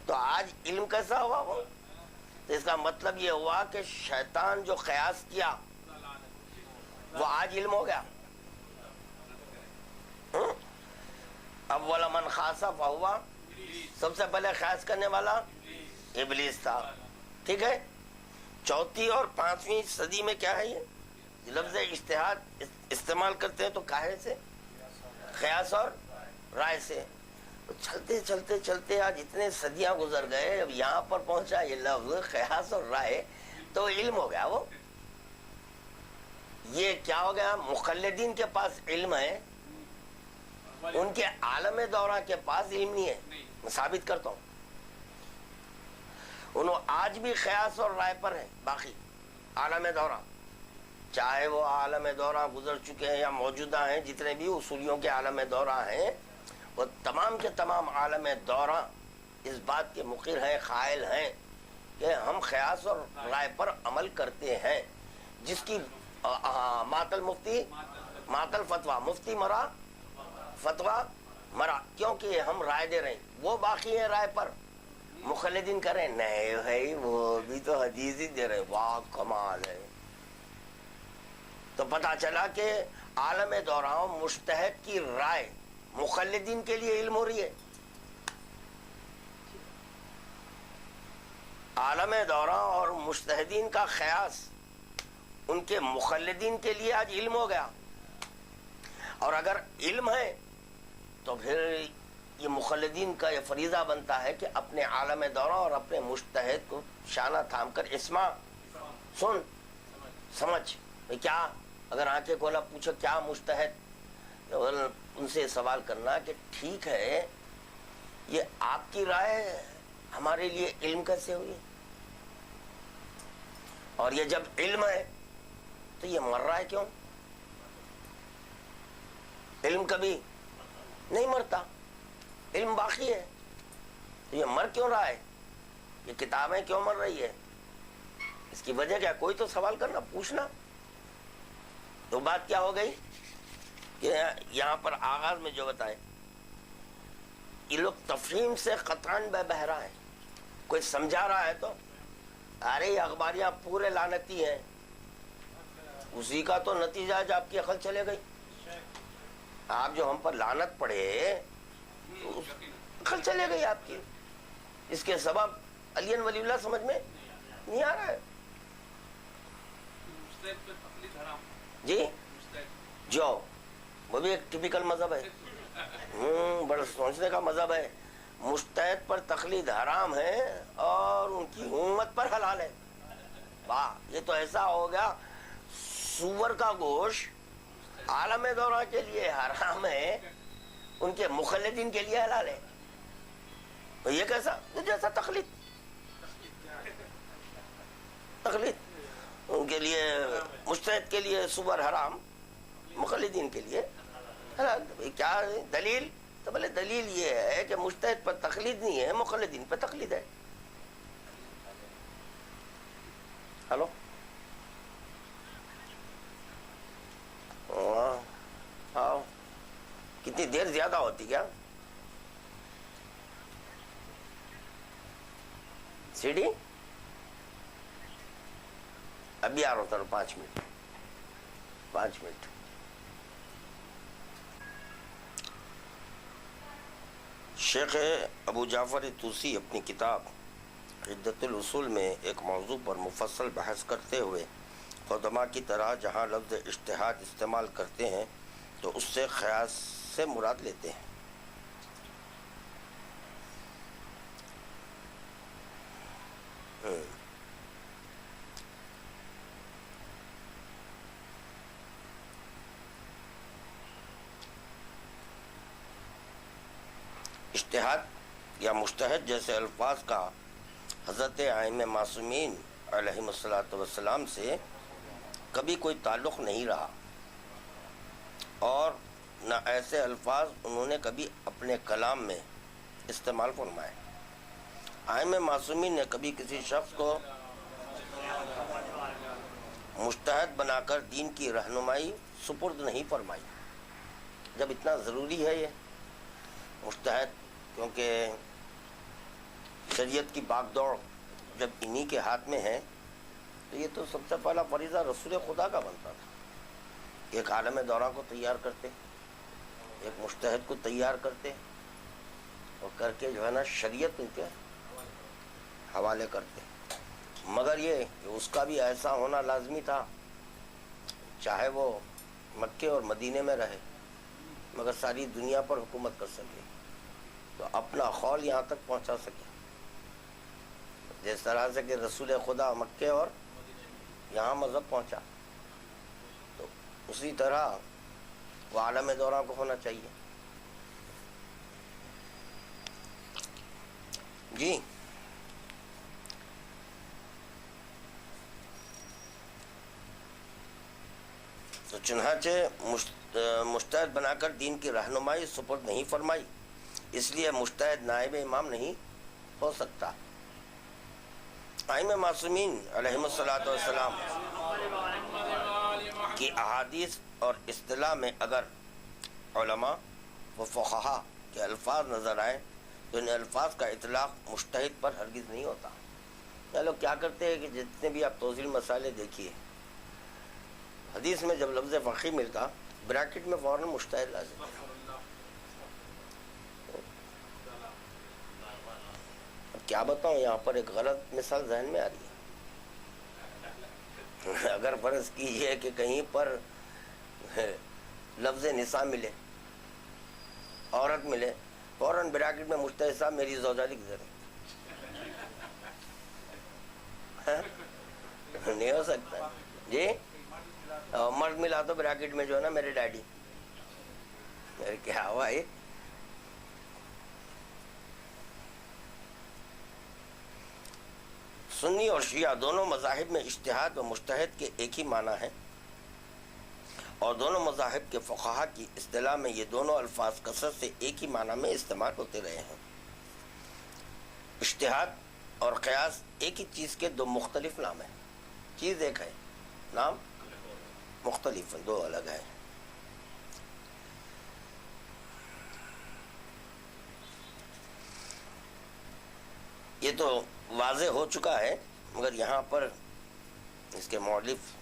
تو آج علم کیسا ہوا وہ؟ تو اس کا مطلب یہ ہوا کہ شیطان جو قیاس کیا وہ آج علم ہو گیا۔ اول من خاص فہوا، سب سے پہلے قیاس کرنے والا ابلیس تھا، ٹھیک ہے۔ 4 اور 5ویں صدی میں کیا ہے، یہ لفظ اجتہاد استعمال کرتے ہیں تو کاہے سے؟ قیاس اور رائے سے۔ چلتے چلتے چلتے آج اتنے صدیاں گزر گئے، اب یہاں پر پہنچا یہ لفظ قیاس اور رائے تو علم ہو گیا وہ۔ یہ کیا ہو گیا؟ مقلدین کے پاس علم ہے، ان کے عالم دورہ کے پاس علم نہیں ہے۔ میں ثابت کرتا ہوں، انہوں آج بھی قیاس اور رائے پر ہیں، باقی عالم دورہ، چاہے وہ عالم دورہ گزر چکے ہیں یا موجودہ ہیں، جتنے بھی اصولیوں کے عالم دورہ ہیں وہ تمام کے تمام عالم دورہ اس بات کے مقر ہیں، قائل ہیں کہ ہم قیاس اور رائے پر عمل کرتے ہیں، جس کی ماتل مفتی ماتل فتویٰ، مفتی مرا فتویٰ مرا، کیونکہ ہم رائے دے رہے ہیں، وہ باقی ہیں رائے پر۔ مخلدین کر رہے ہیں نہیں بھائی وہ بھی تو حدیث ہی دے رہے ہیں، واہ کمال ہے۔ تو پتہ چلا کہ عالم دورہ مجتہد کی رائے مخلدین کے لیے علم ہو رہی ہے، عالم دورہ اور مجتہدین کا قیاس ان کے مخلدین کے لیے آج علم ہو گیا۔ اور اگر علم ہے تو پھر یہ مخلدین کا یہ فریضہ بنتا ہے کہ اپنے عالم دورہ اور اپنے مجتہد کو شانہ تھام کر اسمع، سن، سمجھ، کیا اگر آنکھیں کھولا پوچھو کیا مجتہد، ان سے سوال کرنا کہ ٹھیک ہے یہ آپ کی رائے ہمارے لیے علم کیسے ہوئی، اور یہ جب علم ہے تو یہ مر رہا ہے کیوں؟ علم کبھی نہیں مرتا، علم باقی ہے، تو یہ مر کیوں رہا ہے؟ یہ کتابیں کیوں مر رہی ہے؟ اس کی وجہ کیا؟ کوئی تو سوال کرنا، پوچھنا۔ تو بات کیا ہو گئی کہ یہاں پر آغاز میں جو بتائے، یہ لوگ تفہیم سے قطعاً بے بہرا ہیں۔ کوئی سمجھا رہا ہے تو ارے یہ اخباریاں پورے لعنتی ہیں، اسی کا تو نتیجہ ہے جو آپ کی عقل چلے گئی۔ آپ جو ہم پر لعنت پڑے، عقل چلے گئی آپ کی، اس کے سبب علی ولی اللہ سمجھ میں نہیں آ رہا ہے۔ جی جو وہ بھی ایک ٹپیکل مذہب ہے، بڑا سوچنے کا مذہب ہے۔ مجتہد پر تقلید حرام ہے اور ان کی امت پر حلال ہے۔ واہ، یہ تو ایسا ہو گیا، سور کا گوشت عالم دورہ کے لیے حرام ہے، ان کے مخلدین کے لیے حلال ہے۔ تو یہ کیسا؟ جیسا تقلید ان کے لیے، مجتہد کے لیے سور حرام، مخلدین کے لیے حلال۔ کیا دلیل؟ تو بولے دلیل یہ ہے کہ مجتہد پر تقلید نہیں ہے، مخلدین پر تقلید ہے۔ ہلو، ہاں، کتنی دیر زیادہ ہوتی کیا؟ سیڑھی ابھی آ رہا تھا، 5 منٹ۔ شیخ ابو جعفر طوسی اپنی کتاب عدت الاصول میں ایک موضوع پر مفصل بحث کرتے ہوئے قدماء کی طرح جہاں لفظ اجتہاد استعمال کرتے ہیں تو اس سے قیاس سے مراد لیتے ہیں۔ اجتہاد یا مجتہد جیسے الفاظ کا حضرت ائمہ معصومین علیہم الصلاۃ والسلام سے کبھی کوئی تعلق نہیں رہا، اور نہ ایسے الفاظ انہوں نے کبھی اپنے کلام میں استعمال فرمائے۔ ائمہ معصومین نے کبھی کسی شخص کو مجتہد بنا کر دین کی رہنمائی سپرد نہیں فرمائی۔ جب اتنا ضروری ہے یہ مجتہد، کیونکہ شریعت کی باغ دوڑ جب انہی کے ہاتھ میں ہے تو یہ تو سب سے پہلا فریضہ رسول خدا کا بنتا تھا کہ ایک عالم دورہ کو تیار کرتے، ایک مجتہد کو تیار کرتے، اور کر کے جو ہے نا شریعت ان کے حوالے کرتے۔ مگر یہ کہ اس کا بھی ایسا ہونا لازمی تھا، چاہے وہ مکے اور مدینے میں رہے مگر ساری دنیا پر حکومت کر سکے، تو اپنا قول یہاں تک پہنچا سکے۔ جس طرح سے کہ رسول خدا مکے اور یہاں مذہب پہنچا، تو اسی طرح وہ عالم دورہ کو ہونا چاہیے۔ جی تو چنانچہ مجتہد بنا کر دین کی رہنمائی سپرد نہیں فرمائی، اس لیے مجتہد نائب امام نہیں ہو سکتا۔ ائمہ معصومین علیہم الصلاۃ والسلام کی احادیث اور اصطلاح میں اگر علماء و فقہا کے الفاظ نظر آئے تو ان الفاظ کا اطلاق مجتہد پر ہرگز نہیں ہوتا۔ یہ لوگ کیا کرتے ہیں کہ جتنے بھی آپ توضیح مسائل دیکھیے، حدیث میں جب لفظ فقیہ ملتا بریکٹ میں فوراً مجتہد لازم ہے۔ اب کیا بتاؤں، یہاں پر ایک غلط مثال ذہن میں آ رہی ہے۔ اگر فرض کیجئے کہ کہیں پر لفظ نساء ملے، عورت ملے، فوراً بریکٹ میں مجتہد صاحب میری زوجہ لکھ دے رہے، نہیں ہو سکتا۔ جی لفظ ملا تو بریکٹ میں جو ہے نا میرے ڈیڈی، میرے کیا ہوا یہ؟ سنی اور شیعہ دونوں مذاہب میں اجتہاد و مجتہد کے ایک ہی معنی ہیں، اور دونوں مذاہب کے فقہا کی اصطلاح میں یہ دونوں الفاظ کثرت سے ایک ہی معنی میں استعمال ہوتے رہے ہیں۔ اجتہاد اور قیاس ایک ہی چیز کے دو مختلف نام ہیں، چیز ایک ہے، نام مختلف ہیں، دو الگ ہیں۔ یہ تو واضح ہو چکا ہے، مگر یہاں پر اس کے مؤلف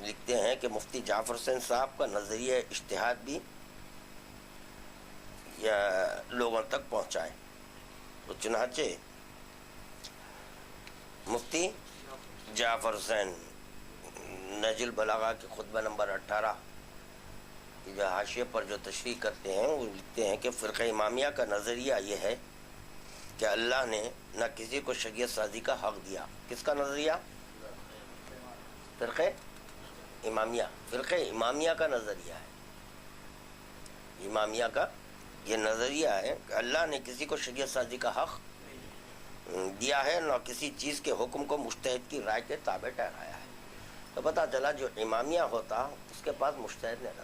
لکھتے ہیں کہ مفتی جعفر حسین صاحب کا نظریہ اجتہاد بھی یا لوگوں تک پہنچائے، تو چنانچہ مفتی جعفر حسین نہج البلاغہ کے خطبہ نمبر 18 کی جو حاشیے پر جو تشریح کرتے ہیں، وہ لکھتے ہیں کہ فرقہ امامیہ کا نظریہ یہ ہے کہ اللہ نے نہ کسی کو شریعت سازی کا حق دیا۔ کس کا نظریہ؟ فرقہ امامیہ، فرقہ امامیہ کا نظریہ ہے، امامیہ کا یہ نظریہ ہے کہ اللہ نے کسی کو شریعت سازی کا حق دیا ہے، نہ کسی چیز کے حکم کو مجتہد کی رائے کے تابع ٹھہرایا ہے۔ تو پتہ چلا جو امامیہ ہوتا اس کے پاس مجتہد نہیں رہتا،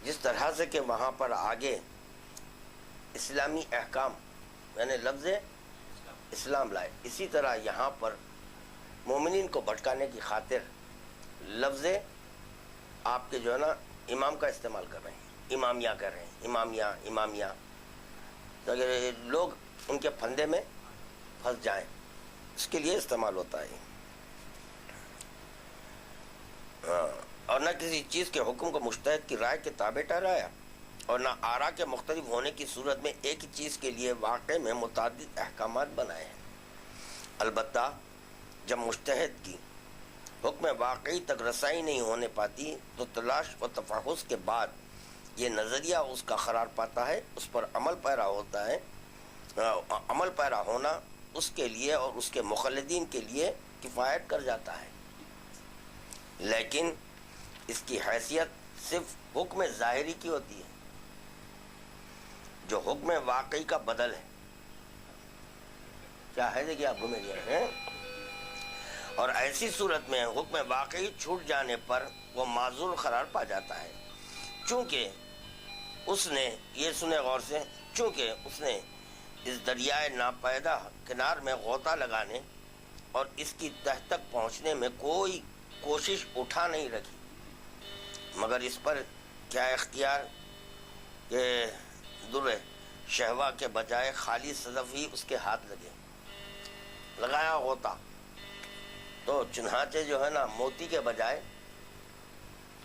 جس طرح سے کہ وہاں پر آگے اسلامی احکام یعنی لفظ اسلام لائے، اسی طرح یہاں پر مومنین کو بھٹکانے کی خاطر لفظ آپ کے جو ہے نا امام کا استعمال کر رہے ہیں، امامیہ کر رہے ہیں، امامیہ امامیہ، تاکہ لوگ ان کے پھندے میں پھنس جائیں، اس کے لیے استعمال ہوتا ہے۔ اور نہ کسی چیز کے حکم کو مجتہد کی رائے کے تابع ٹھہرایا، اور نہ آراء کے مختلف ہونے کی صورت میں ایک ہی چیز کے لیے واقع میں متعدد احکامات بنائے ہیں۔ البتہ جب مجتہد کی حکم واقعی تک رسائی نہیں ہونے پاتی تو تلاش و تفحص کے بعد یہ نظریہ اس کا قرار پاتا ہے، اس پر عمل پیرا ہوتا ہے، عمل پیرا ہونا اس کے لیے اور اس کے مخلدین کے لیے کفایت کر جاتا ہے، لیکن اس کی حیثیت صرف حکم ظاہری کی ہوتی ہے جو حکم واقعی کا بدل ہے۔ کیا ہے دیکھیے، آپ گھومے گئے ہیں، اور ایسی صورت میں حکم واقعی چھوٹ جانے پر وہ معذور قرار پا جاتا ہے، چونکہ اس نے، یہ سنے غور سے، چونکہ اس نے اس دریائے ناپیدا کنار میں غوطہ لگانے اور اس کی تہ تک پہنچنے میں کوئی کوشش اٹھا نہیں رکھی، مگر اس پر کیا اختیار کہ در شہوہ کے بجائے خالی صدف ہی اس کے ہاتھ لگایا غوطہ، تو چنانچہ جو ہے نا موتی کے بجائے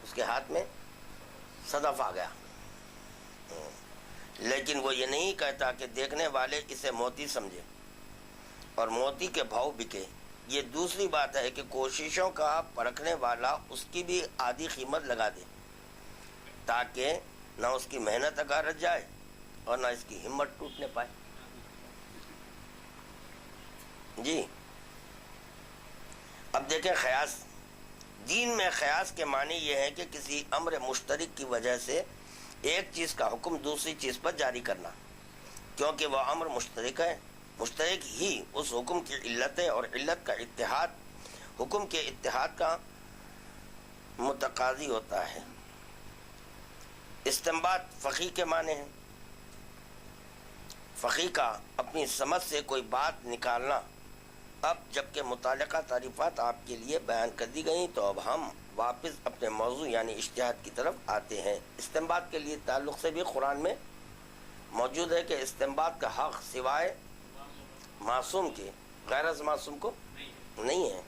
اس کے ہاتھ میں صدف آ گیا۔ لیکن وہ یہ نہیں کہتا کہ دیکھنے والے اسے موتی سمجھے اور موتی کے بھاؤ بکے۔ یہ دوسری بات ہے کہ کوششوں کا پرکھنے والا اس کی بھی آدھی قیمت لگا دے تاکہ نہ اس کی محنت اگارت جائے اور نہ اس کی ہمت ٹوٹنے پائے۔ جی اب دیکھیں، قیاس دین میں قیاس کے معنی یہ ہے کہ کسی امر مشترک کی وجہ سے ایک چیز کا حکم دوسری چیز پر جاری کرنا، کیونکہ وہ امر مشترک ہے، مشترک ہی اس حکم کی علت ہے، اور علت کا اتحاد حکم کے اتحاد کا متقاضی ہوتا ہے۔ استنباط فقیہ کے معنی ہیں، فقیہ کا اپنی سمجھ سے کوئی بات نکالنا۔ اب جبکہ متعلقہ تعریفات آپ کے لیے بیان کر دی گئیں تو اب ہم واپس اپنے موضوع یعنی اجتہاد کی طرف آتے ہیں۔ استنباط کے لیے تعلق سے بھی قرآن میں موجود ہے کہ استنباط کا حق سوائے معصوم کے غیر معصوم کو نہیں ہے۔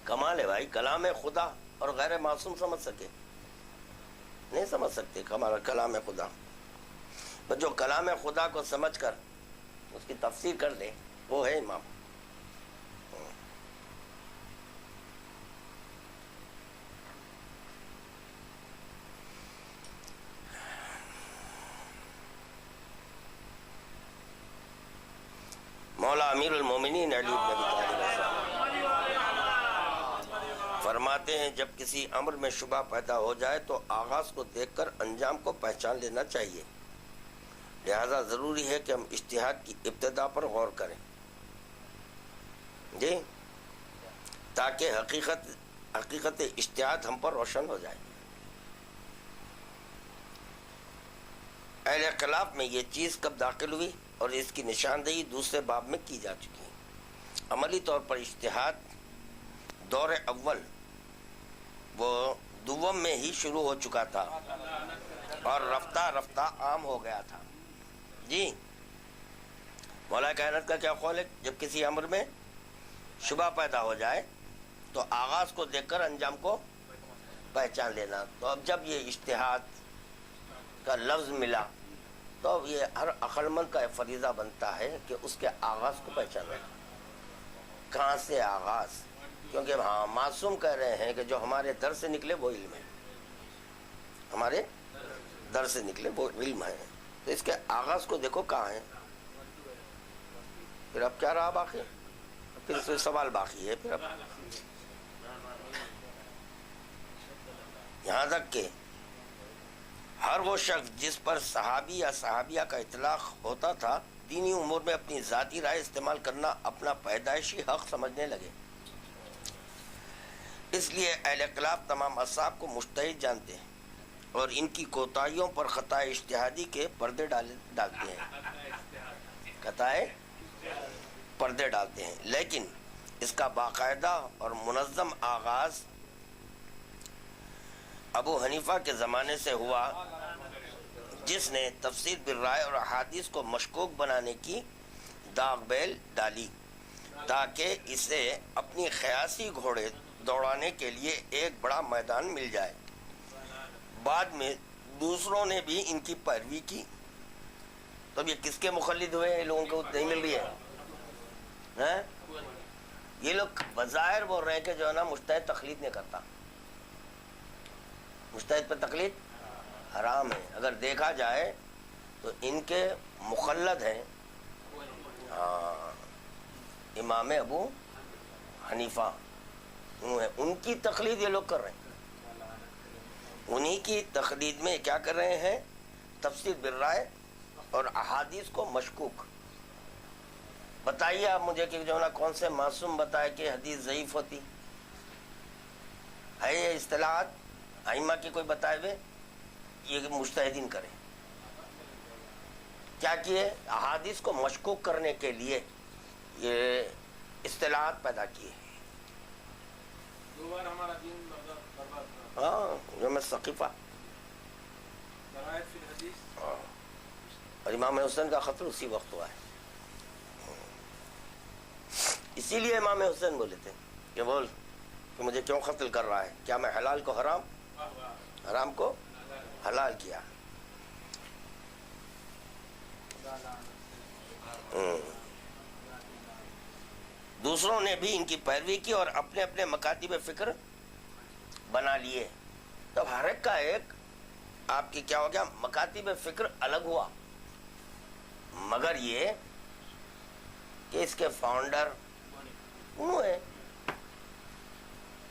کمال ہے بھائی، کلام خدا اور غیر معصوم سمجھ سکے؟ نہیں سمجھ سکتے کلام خدا۔ جو کلام خدا کو سمجھ کر اس کی تفسیر کر لے وہ ہے امام۔ مولا امیر المومنین علی بن ابی طالب فرماتے ہیں جب کسی امر میں شبہ پیدا ہو جائے تو آغاز کو دیکھ کر انجام کو پہچان لینا چاہیے، لہذا ضروری ہے کہ ہم اجتہاد کی ابتدا پر غور کریں جی، تاکہ حقیقت اجتہاد ہم پر روشن ہو جائے۔ اہل خلاف میں یہ چیز کب داخل ہوئی اور اس کی نشاندہی دوسرے باب میں کی جا چکی ہے۔ عملی طور پر اجتہاد دور اول وہ دوم میں ہی شروع ہو چکا تھا اور رفتہ رفتہ عام ہو گیا تھا جی۔ مولا کائنات کا کیا قول ہے؟ جب کسی امر میں شبہ پیدا ہو جائے تو آغاز کو دیکھ کر انجام کو پہچان لینا۔ تو اب جب یہ اجتہاد کا لفظ ملا تو اب یہ ہر عقل مند کا فریضہ بنتا ہے کہ اس کے آغاز کو پہچانا، کہاں سے آغاز، کیونکہ ہاں معصوم کہہ رہے ہیں کہ جو ہمارے در سے نکلے وہ علم ہے، ہمارے در سے نکلے وہ علم ہے، تو اس کے آغاز کو دیکھو کہاں ہے۔ پھر اب کیا رہا باقی؟ پھر سوال باقی ہے پھر اب یہاں تک کہ ہر وہ شخص جس پر صحابی یا صحابیہ کا اطلاق ہوتا تھا دینی امور میں اپنی ذاتی رائے استعمال کرنا اپنا پیدائشی حق سمجھنے لگے۔ اس لیے اہل خلاف تمام اصحاب کو مجتہد جانتے ہیں اور ان کی کوتاہیوں پر خطا اجتہادی کے پردے ڈالتے ہیں، خطائے پردے ڈالتے ہیں، لیکن اس کا باقاعدہ اور منظم آغاز ابو حنیفہ کے زمانے سے ہوا، جس نے تفسیر بالرائے اور احادیث کو مشکوک بنانے کی داغ بیل ڈالی تاکہ اسے اپنی خیاسی گھوڑے دوڑانے کے لیے ایک بڑا میدان مل جائے۔ بعد میں دوسروں نے بھی ان کی پیروی کی۔ تو یہ کس کے مخلد ہوئے؟ یہ لوگوں کو نہیں مل رہی ہے، یہ لوگ بظاہر بول رہے ہیں کہ جو ہے نا مجتہد تقلید نہیں کرتا، مجتہد پہ تقلید حرام ہے۔ اگر دیکھا جائے تو ان کے مخلد ہیں امام ابو حنیفہ، ان کی تقلید یہ لوگ کر رہے ہیں، انہی کی تقلید میں کیا کر رہے ہیں؟ تفسیر بالرائے اور احادیث کو مشکوک۔ بتائیے آپ مجھے کہ جو نا کون سے معصوم بتائے کہ حدیث ضعیف ہوتی ہے؟ یہ اصطلاحات ائمہ کی کوئی بتائے ہوئے؟ یہ مجتہدین کریں کیا کیے؟ احادیث کو مشکوک کرنے کے لیے یہ اصطلاحات پیدا کیے۔ ہاں یوم ثقیفہ اور امام حسین کا قتل اسی وقت ہوا ہے، اسی لیے امام حسین بولے تھے کہ بول کہ مجھے کیوں قتل کر رہا ہے؟ کیا میں حلال کو حرام، حرام کو حلال کیا؟ دوسروں نے بھی ان کی پیروی کی اور اپنے اپنے مکاتب فکر بنا لیے۔ تب ہر ایک کا ایک آپ کی کیا ہو گیا؟ مکاتب فکر الگ ہوا، مگر یہ کہ اس کے فاؤنڈر انہوں ہیں،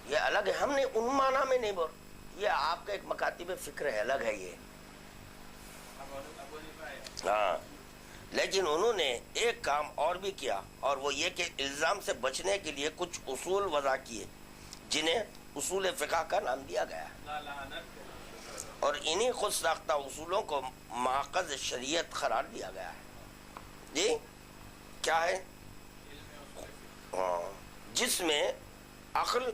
یہ الگ ہے۔ ہم نے ان معنی میں نہیں بول، یہ آپ کا ایک مکاتب فکر ہے، الگ ہے یہ، ہاں۔ لیکن انہوں نے ایک کام اور بھی کیا، اور وہ یہ کہ الزام سے بچنے کے لیے کچھ اصول وضع کیے جنہیں اصول فقہ کا نام دیا گیا ہے، اور انہی خود ساختہ اصولوں کو ماخذ شریعت قرار دیا گیا ہے جی۔ کیا ہے؟ جس میں عقل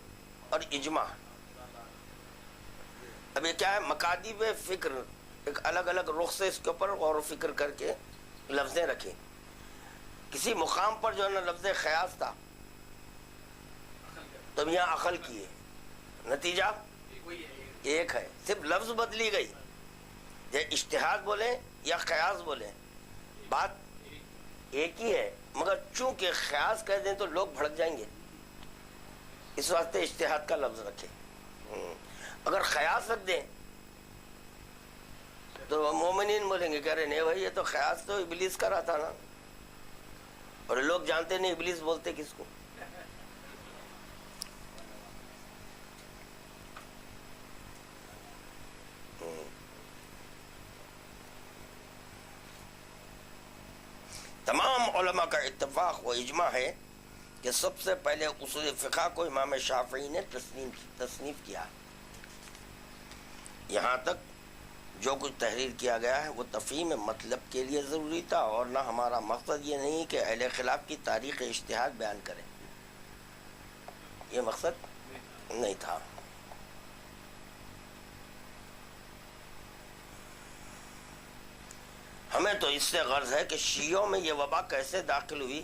اور اجماع، اب یہ کیا ہے؟ مکاتب فکر ایک الگ الگ رخ سے اس کے اوپر غور و فکر کر کے لفظیں رکھیں۔ کسی مقام پر جو ہے نا لفظ خیاس تھا تو یہاں عقل کی ہے، نتیجہ ایک ہے، صرف لفظ بدلی گئی، یا اجتہاد بولیں یا قیاس بولیں، بات ایک ہی ہے، مگر چونکہ قیاس کہہ دیں تو لوگ بھڑک جائیں گے، اس واسطے اجتہاد کا لفظ رکھیں۔ اگر قیاس رکھ دیں تو مومنین بولیں گے، کہہ رہے نہیں بھائی یہ تو قیاس تو ابلیس کا رہا تھا نا، اور لوگ جانتے نہیں ابلیس بولتے کس کو۔ تمام علماء کا اتفاق و اجماع ہے کہ سب سے پہلے اصول فقہ کو امام شافعی نے تصنیف کیا. یہاں تک جو کچھ تحریر کیا گیا ہے وہ تفہیم مطلب کے لیے ضروری تھا، اور نہ ہمارا مقصد یہ نہیں کہ اہل خلاف کی تاریخ اجتہاد بیان کریں، یہ مقصد نہیں تھا. ہمیں تو اس سے غرض ہے کہ شیعوں میں یہ وبا کیسے داخل ہوئی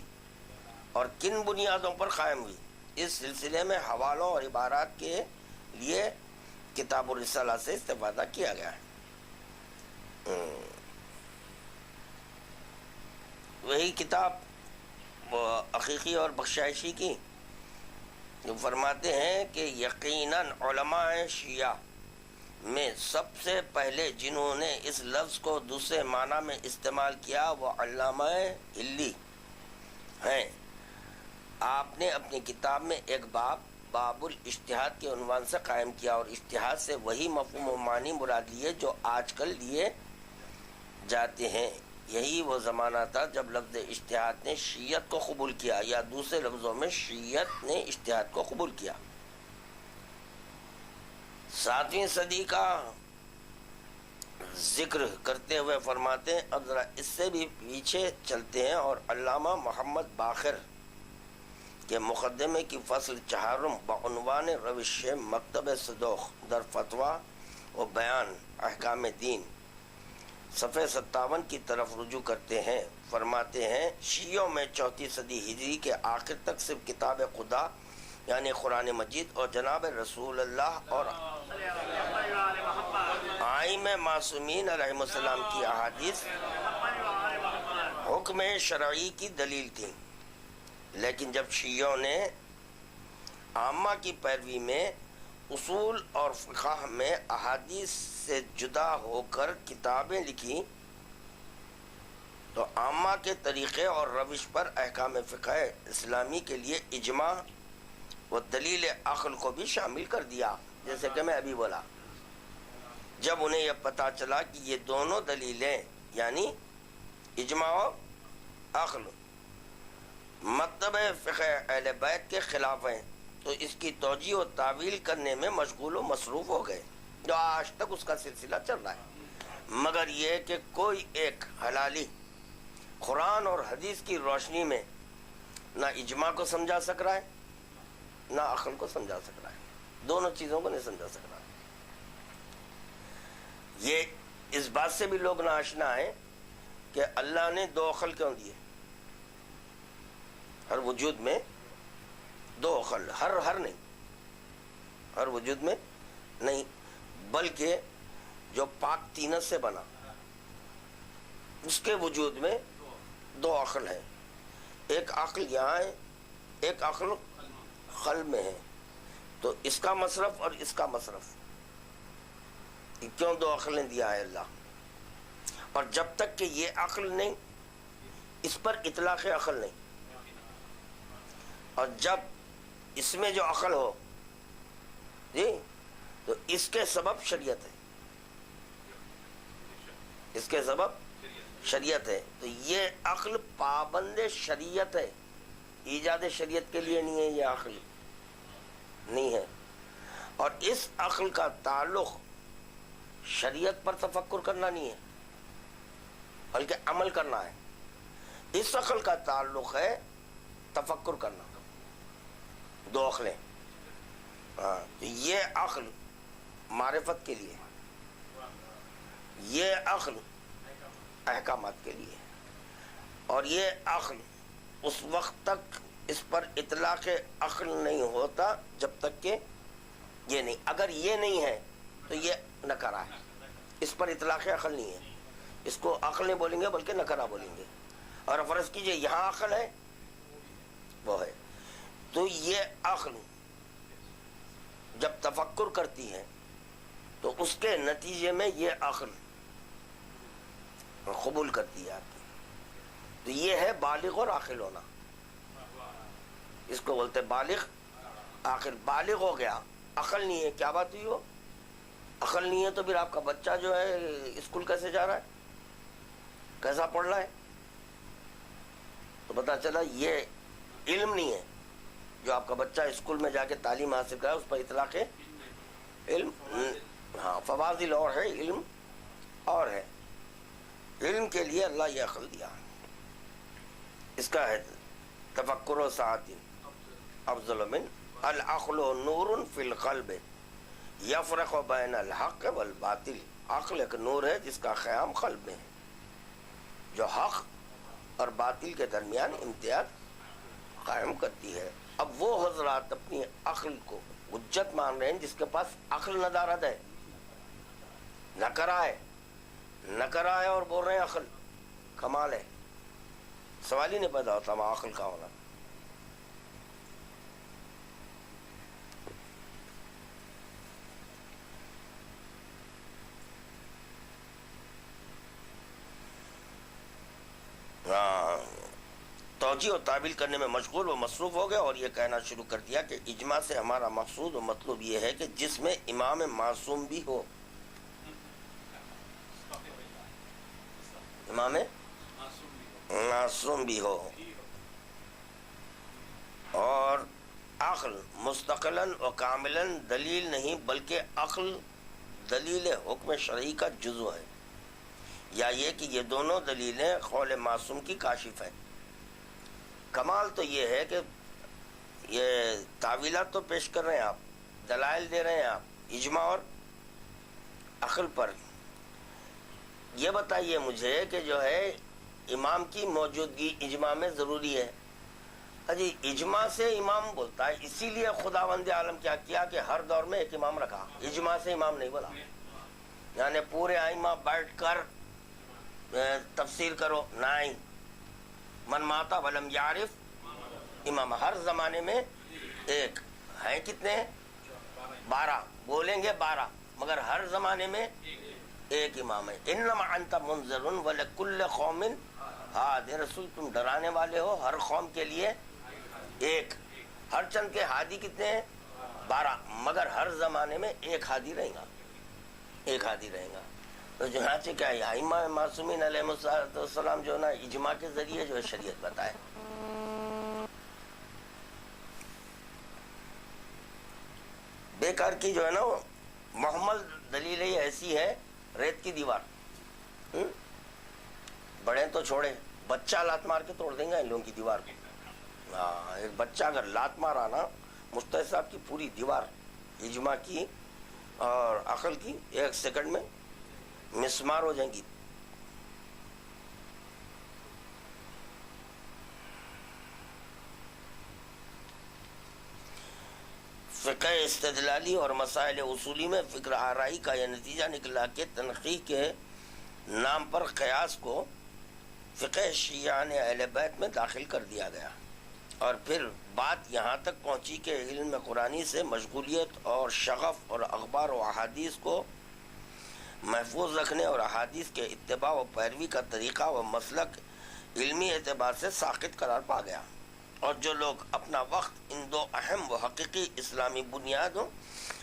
اور کن بنیادوں پر قائم ہوئی. اس سلسلے میں حوالوں اور عبارات کے لیے کتاب الرسالہ سے استفادہ کیا گیا ہے. وہی کتاب عقیقی اور بخشائشی کی جو فرماتے ہیں کہ یقیناً علماء شیعہ میں سب سے پہلے جنہوں نے اس لفظ کو دوسرے معنی میں استعمال کیا وہ علامہ ہلی ہیں. آپ نے اپنی کتاب میں ایک باب الاجتہاد کے عنوان سے قائم کیا اور اجتہاد سے وہی مفہوم و معنی مراد لیے جو آج کل لیے جاتے ہیں. یہی وہ زمانہ تھا جب لفظ اجتہاد نے شیعت کو قبول کیا، یا دوسرے لفظوں میں شیعت نے اجتہاد کو قبول کیا. 7ویں صدی کا ذکر کرتے ہوئے فرماتے ہیں اب ذرا اس سے بھی پیچھے چلتے ہیں اور علامہ محمد باقر کے مقدمے کی فصل 4 بعنوان روش مکتب صدوق در فتویٰ و بیان احکام دین صفحہ 57 کی طرف رجوع کرتے ہیں. فرماتے ہیں شیعوں میں 4 صدی ہجری کے آخر تک صرف کتاب خدا یعنی قرآن مجید اور جناب رسول اللہ اور ائمہ معصومین علیہ السلام کی احادیث حکم شرعی کی دلیل تھی. لیکن جب شیعوں نے عامہ کی پیروی میں اصول اور فقہ میں احادیث سے جدا ہو کر کتابیں لکھی تو عامہ کے طریقے اور روش پر احکام فقہ اسلامی کے لیے اجماع و دلیل عقل کو بھی شامل کر دیا. جیسے کہ میں ابھی بولا، جب انہیں یہ پتہ چلا کہ یہ دونوں دلیلیں یعنی اجماع و عقل مطلب فقہ اہل بیت کے خلاف ہیں تو اس کی توجیہ و تعویل کرنے میں مشغول و مصروف ہو گئے، جو آج تک اس کا سلسلہ چل رہا ہے. مگر یہ کہ کوئی ایک حلالی قرآن اور حدیث کی روشنی میں نہ اجماع کو سمجھا سک رہا ہے نہ عقل کو سمجھا سک رہا ہے، دونوں چیزوں کو نہیں سمجھا سک رہا ہے. یہ اس بات سے بھی لوگ ناآشنا ہیں کہ اللہ نے 2 عقل کیوں دیے. ہر وجود میں 2 عقل، ہر نہیں، ہر وجود میں نہیں، بلکہ جو پاک طینت سے بنا اس کے وجود میں 2 عقل ہیں. ایک عقل یہاں ہے، ایک عقل قلب میں ہے. تو اس کا مصرف اور اس کا مصرف، کیوں 2 عقلیں دیا ہے اللہ؟ اور جب تک کہ یہ عقل نہیں، اس پر اطلاق عقل نہیں، اور جب اس میں جو عقل ہو جی تو اس کے سبب شریعت ہے، اس کے سبب شریعت ہے. تو یہ عقل پابند شریعت ہے، ایجاد شریعت کے لیے نہیں ہے، یہ عقل نہیں ہے. اور اس عقل کا تعلق شریعت پر تفکر کرنا نہیں ہے بلکہ عمل کرنا ہے. اس عقل کا تعلق ہے تفکر کرنا. 2 عقلیں، یہ عقل معرفت کے لیے، یہ عقل احکامات کے لیے. اور یہ عقل اس وقت تک اس پر اطلاق عقل نہیں ہوتا جب تک کہ یہ نہیں، اگر یہ نہیں ہے تو یہ نکرہ ہے، اس پر اطلاق عقل نہیں ہے، اس کو عقل نہیں بولیں گے بلکہ نکرہ بولیں گے. اور فرض کیجئے یہاں عقل ہے، وہ ہے، تو یہ عقل جب تفکر کرتی ہے تو اس کے نتیجے میں یہ عقل قبول کرتی ہے آپ کی. تو یہ ہے بالغ اور عاقل ہونا، اس کو بولتے بالغ عاقل. بالغ ہو گیا، عقل نہیں ہے، کیا بات ہوئی ہو؟ عقل نہیں ہے تو پھر آپ کا بچہ جو ہے اسکول کیسے جا رہا ہے، کیسا پڑھ رہا ہے؟ پتہ چلا یہ علم نہیں ہے جو آپ کا بچہ اسکول میں جا کے تعلیم حاصل کرا اس پر اطلاق ہے علم. ہاں فواضل اور ہے، علم اور ہے. علم کے لیے اللہ یہ عقل دیا، اس کا ہے تفکر و سعادت افضل من العقل نور فی القلب یفرق بین الحق والباطل. عقل ایک نور ہے جس کا قیام قلب میں ہے، جو حق اور باطل کے درمیان امتیاز قائم کرتی ہے. اب وہ حضرات اپنی عقل کو حجت مان رہے ہیں جس کے پاس عقل ندارت ہے، نہ کرائے اور بول رہے ہیں عقل. کمال ہے، سوال ہی نہیں پیدا ہوتا وہاں عقل کا ہونا. توجیہ و تعبیل کرنے میں مشغول و مصروف ہو گئے اور یہ کہنا شروع کر دیا کہ اجماع سے ہمارا مقصود و مطلوب یہ ہے کہ جس میں امام معصوم بھی ہو، امام معصوم بھی ہو، اور عقل مستقلاً و کاملاً دلیل نہیں بلکہ عقل دلیل حکم شرعی کا جزو ہے، یا یہ کہ یہ دونوں دلیلیں قول معصوم کی کاشف ہیں. کمال تو یہ ہے کہ یہ تعویلات تو پیش کر رہے ہیں آپ، دلائل دے رہے ہیں آپ اجماع اور عقل پر. یہ بتائیے مجھے کہ جو ہے امام کی موجودگی اجماع میں ضروری ہے. جی اجماع سے امام بولتا ہے، اسی لیے خداوند عالم کیا کیا کہ ہر دور میں ایک امام رکھا، اجماع سے امام نہیں بولا. یعنی پورے ائمہ بیٹھ کر تفسیر کرو، نہیں. من ماتا ولم یعرف امام، ہر زمانے میں ایک ہیں. کتنے؟ 12. بولیں گے 12 مگر ہر زمانے میں ایک امام ہے. انما انت منذر ولکل قوم ہاد، رسول تم ڈرانے والے ہو ہر قوم کے لیے ایک. ہر چند کے ہادی کتنے ہیں؟ 12 مگر ہر زمانے میں ایک ہادی رہے گا، ایک ہادی رہے گا. تو چنانچہ کیا ہے ائمہ معصومین علیہ السلام جو ہے نا اجماع کے ذریعے جو ہے شریعت بتائے. بیکار کی جو ہے نا وہ محمل دلیل ہی ایسی ہے، ریت کی دیوار. بڑے تو چھوڑے، بچہ لات مار کے توڑ دیں گے ان لوگوں کی دیوار کو. ہاں ایک بچہ اگر لات مارا نا مفتیٰ صاحب کی پوری دیوار اجماع کی اور عقل کی 1 سیکنڈ میں مسمار ہو جائیں گی. فقہ استدلالی اور مسائل اصولی میں فکر آرائی کا یہ نتیجہ نکلا کہ تنقیح کے نام پر قیاس کو فقہ شیعان اہل بیت میں داخل کر دیا گیا، اور پھر بات یہاں تک پہنچی کہ علم قرآنی سے مشغولیت اور شغف اور اخبار و احادیث کو محفوظ رکھنے اور احادیث کے اتباع و پیروی کا طریقہ و مسلک علمی اعتبار سے ساقط قرار پا گیا. اور جو لوگ اپنا وقت ان 2 اہم و حقیقی اسلامی بنیادوں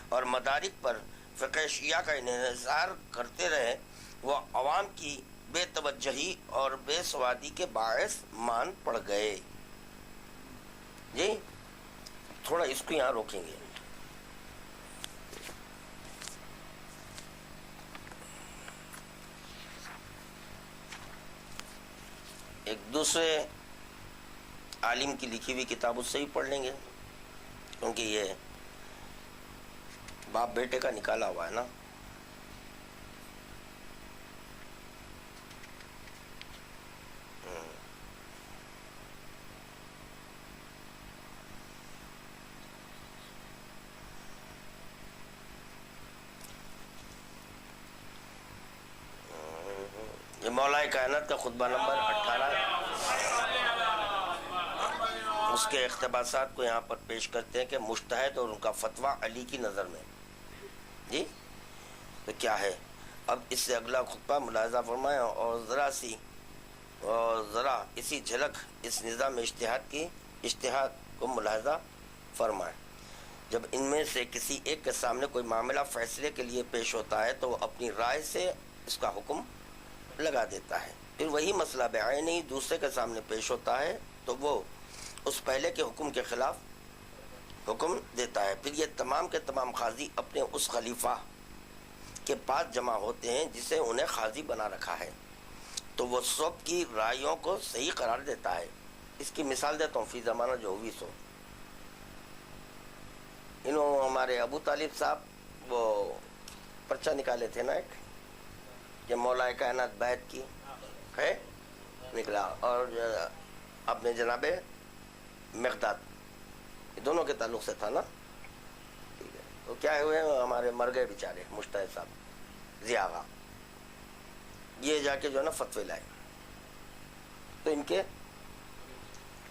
اور مدارک پر فقہ شیعہ کا انحصار کرتے رہے وہ عوام کی بے توجہی اور بے سوادی کے باعث مان پڑ گئے. جی تھوڑا اس کو یہاں روکیں گے. ایک دوسرے عالم کی لکھی ہوئی کتاب اس سے ہی پڑھ لیں گے، کیونکہ یہ باپ بیٹے کا نکالا ہوا ہے نا. یہ مولا کائنات کا خطبہ نمبر 18 اس کے اقتباسات کو یہاں پر پیش کرتے ہیں کہ مجتہد اور ان کا فتویٰ علی کی نظر میں. جی تو کیا ہے اب اس سے اگلا خطبہ ملاحظہ فرمائیں اور ذرا اسی جھلک اس نظام اشتہاد کو ملاحظہ فرمائیں. جب ان میں سے کسی ایک کے سامنے کوئی معاملہ فیصلے کے لیے پیش ہوتا ہے تو وہ اپنی رائے سے اس کا حکم لگا دیتا ہے. پھر وہی مسئلہ بعینی دوسرے کے سامنے پیش ہوتا ہے تو وہ اس پہلے کے حکم کے خلاف حکم دیتا ہے. پھر یہ تمام کے تمام قاضی اپنے اس خلیفہ کے پاس جمع ہوتے ہیں جسے انہیں قاضی بنا رکھا ہے, تو وہ سب کی رائیوں کو صحیح قرار دیتا ہے. اس کی مثال دیتا ہوں, فی زمانہ جو ہوئی سو انہوں ہمارے ابو طالب صاحب وہ پرچہ نکالے تھے نا ایک, کہ مولا کائنات بیعت کی ہے نکلا, اور اپنے جناب مقداد, یہ دونوں کے تعلق سے تھا نا. ٹھیک ہے, تو کیا ہوئے ہمارے مر گئے بیچارے مجتہد صاحب ضیاء آغا, یہ جا کے جو ہے نا فتوے لائے, تو ان کے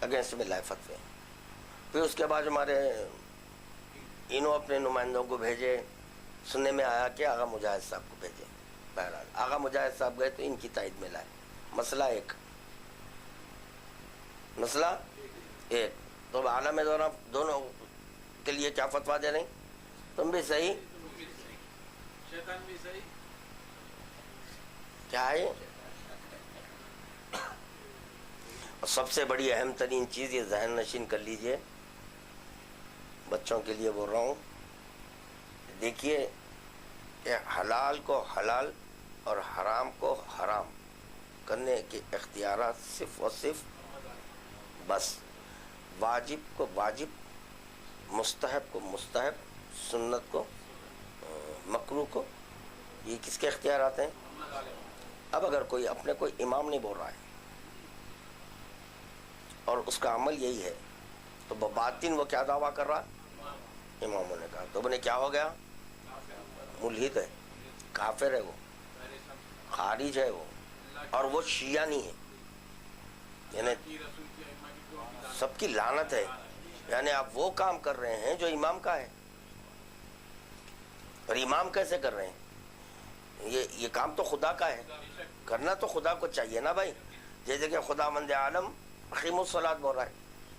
اگینسٹ میں لائے فتوے. پھر اس کے بعد ہمارے انہوں اپنے نمائندوں کو بھیجے, سننے میں آیا کہ آغا مجاہد صاحب کو بھیجے. بہرحال آغا مجاہد صاحب گئے تو ان کی تائید میں لائے. مسئلہ ایک, مسئلہ ایک. تو عالم دونوں کے لیے کیا فتویٰ دے رہے ہیں, تم بھی صحیح شیطان بھی صحیح, کیا ہے. اور سب سے بڑی اہم ترین چیز یہ ذہن نشین کر لیجئے, بچوں کے لیے بول رہا ہوں, دیکھیے کہ حلال کو حلال اور حرام کو حرام کرنے کے اختیارات صرف و صرف بس, واجب کو واجب, مستحب کو مستحب, سنت کو مکروہ کو, یہ کس کے اختیارات ہیں. اب اگر کوئی اپنے کوئی امام نہیں بول رہا ہے اور اس کا عمل یہی ہے, تو بباطن وہ کیا دعویٰ کر رہا ہے, اماموں نے کہا تو انہیں کیا ہو گیا, ملحد ہے, کافر ہے, وہ خارج ہے وہ, اور وہ شیعہ نہیں ہے, یعنی سب کی لعنت ہے. یعنی آپ وہ کام کر رہے ہیں جو امام کا ہے, اور امام کیسے کر رہے ہیں, یہ کام تو خدا کا ہے, کرنا تو خدا کو چاہیے نا بھائی. جیسے کہ خدا مند عالم اقیموا الصلاۃ بول رہا ہے,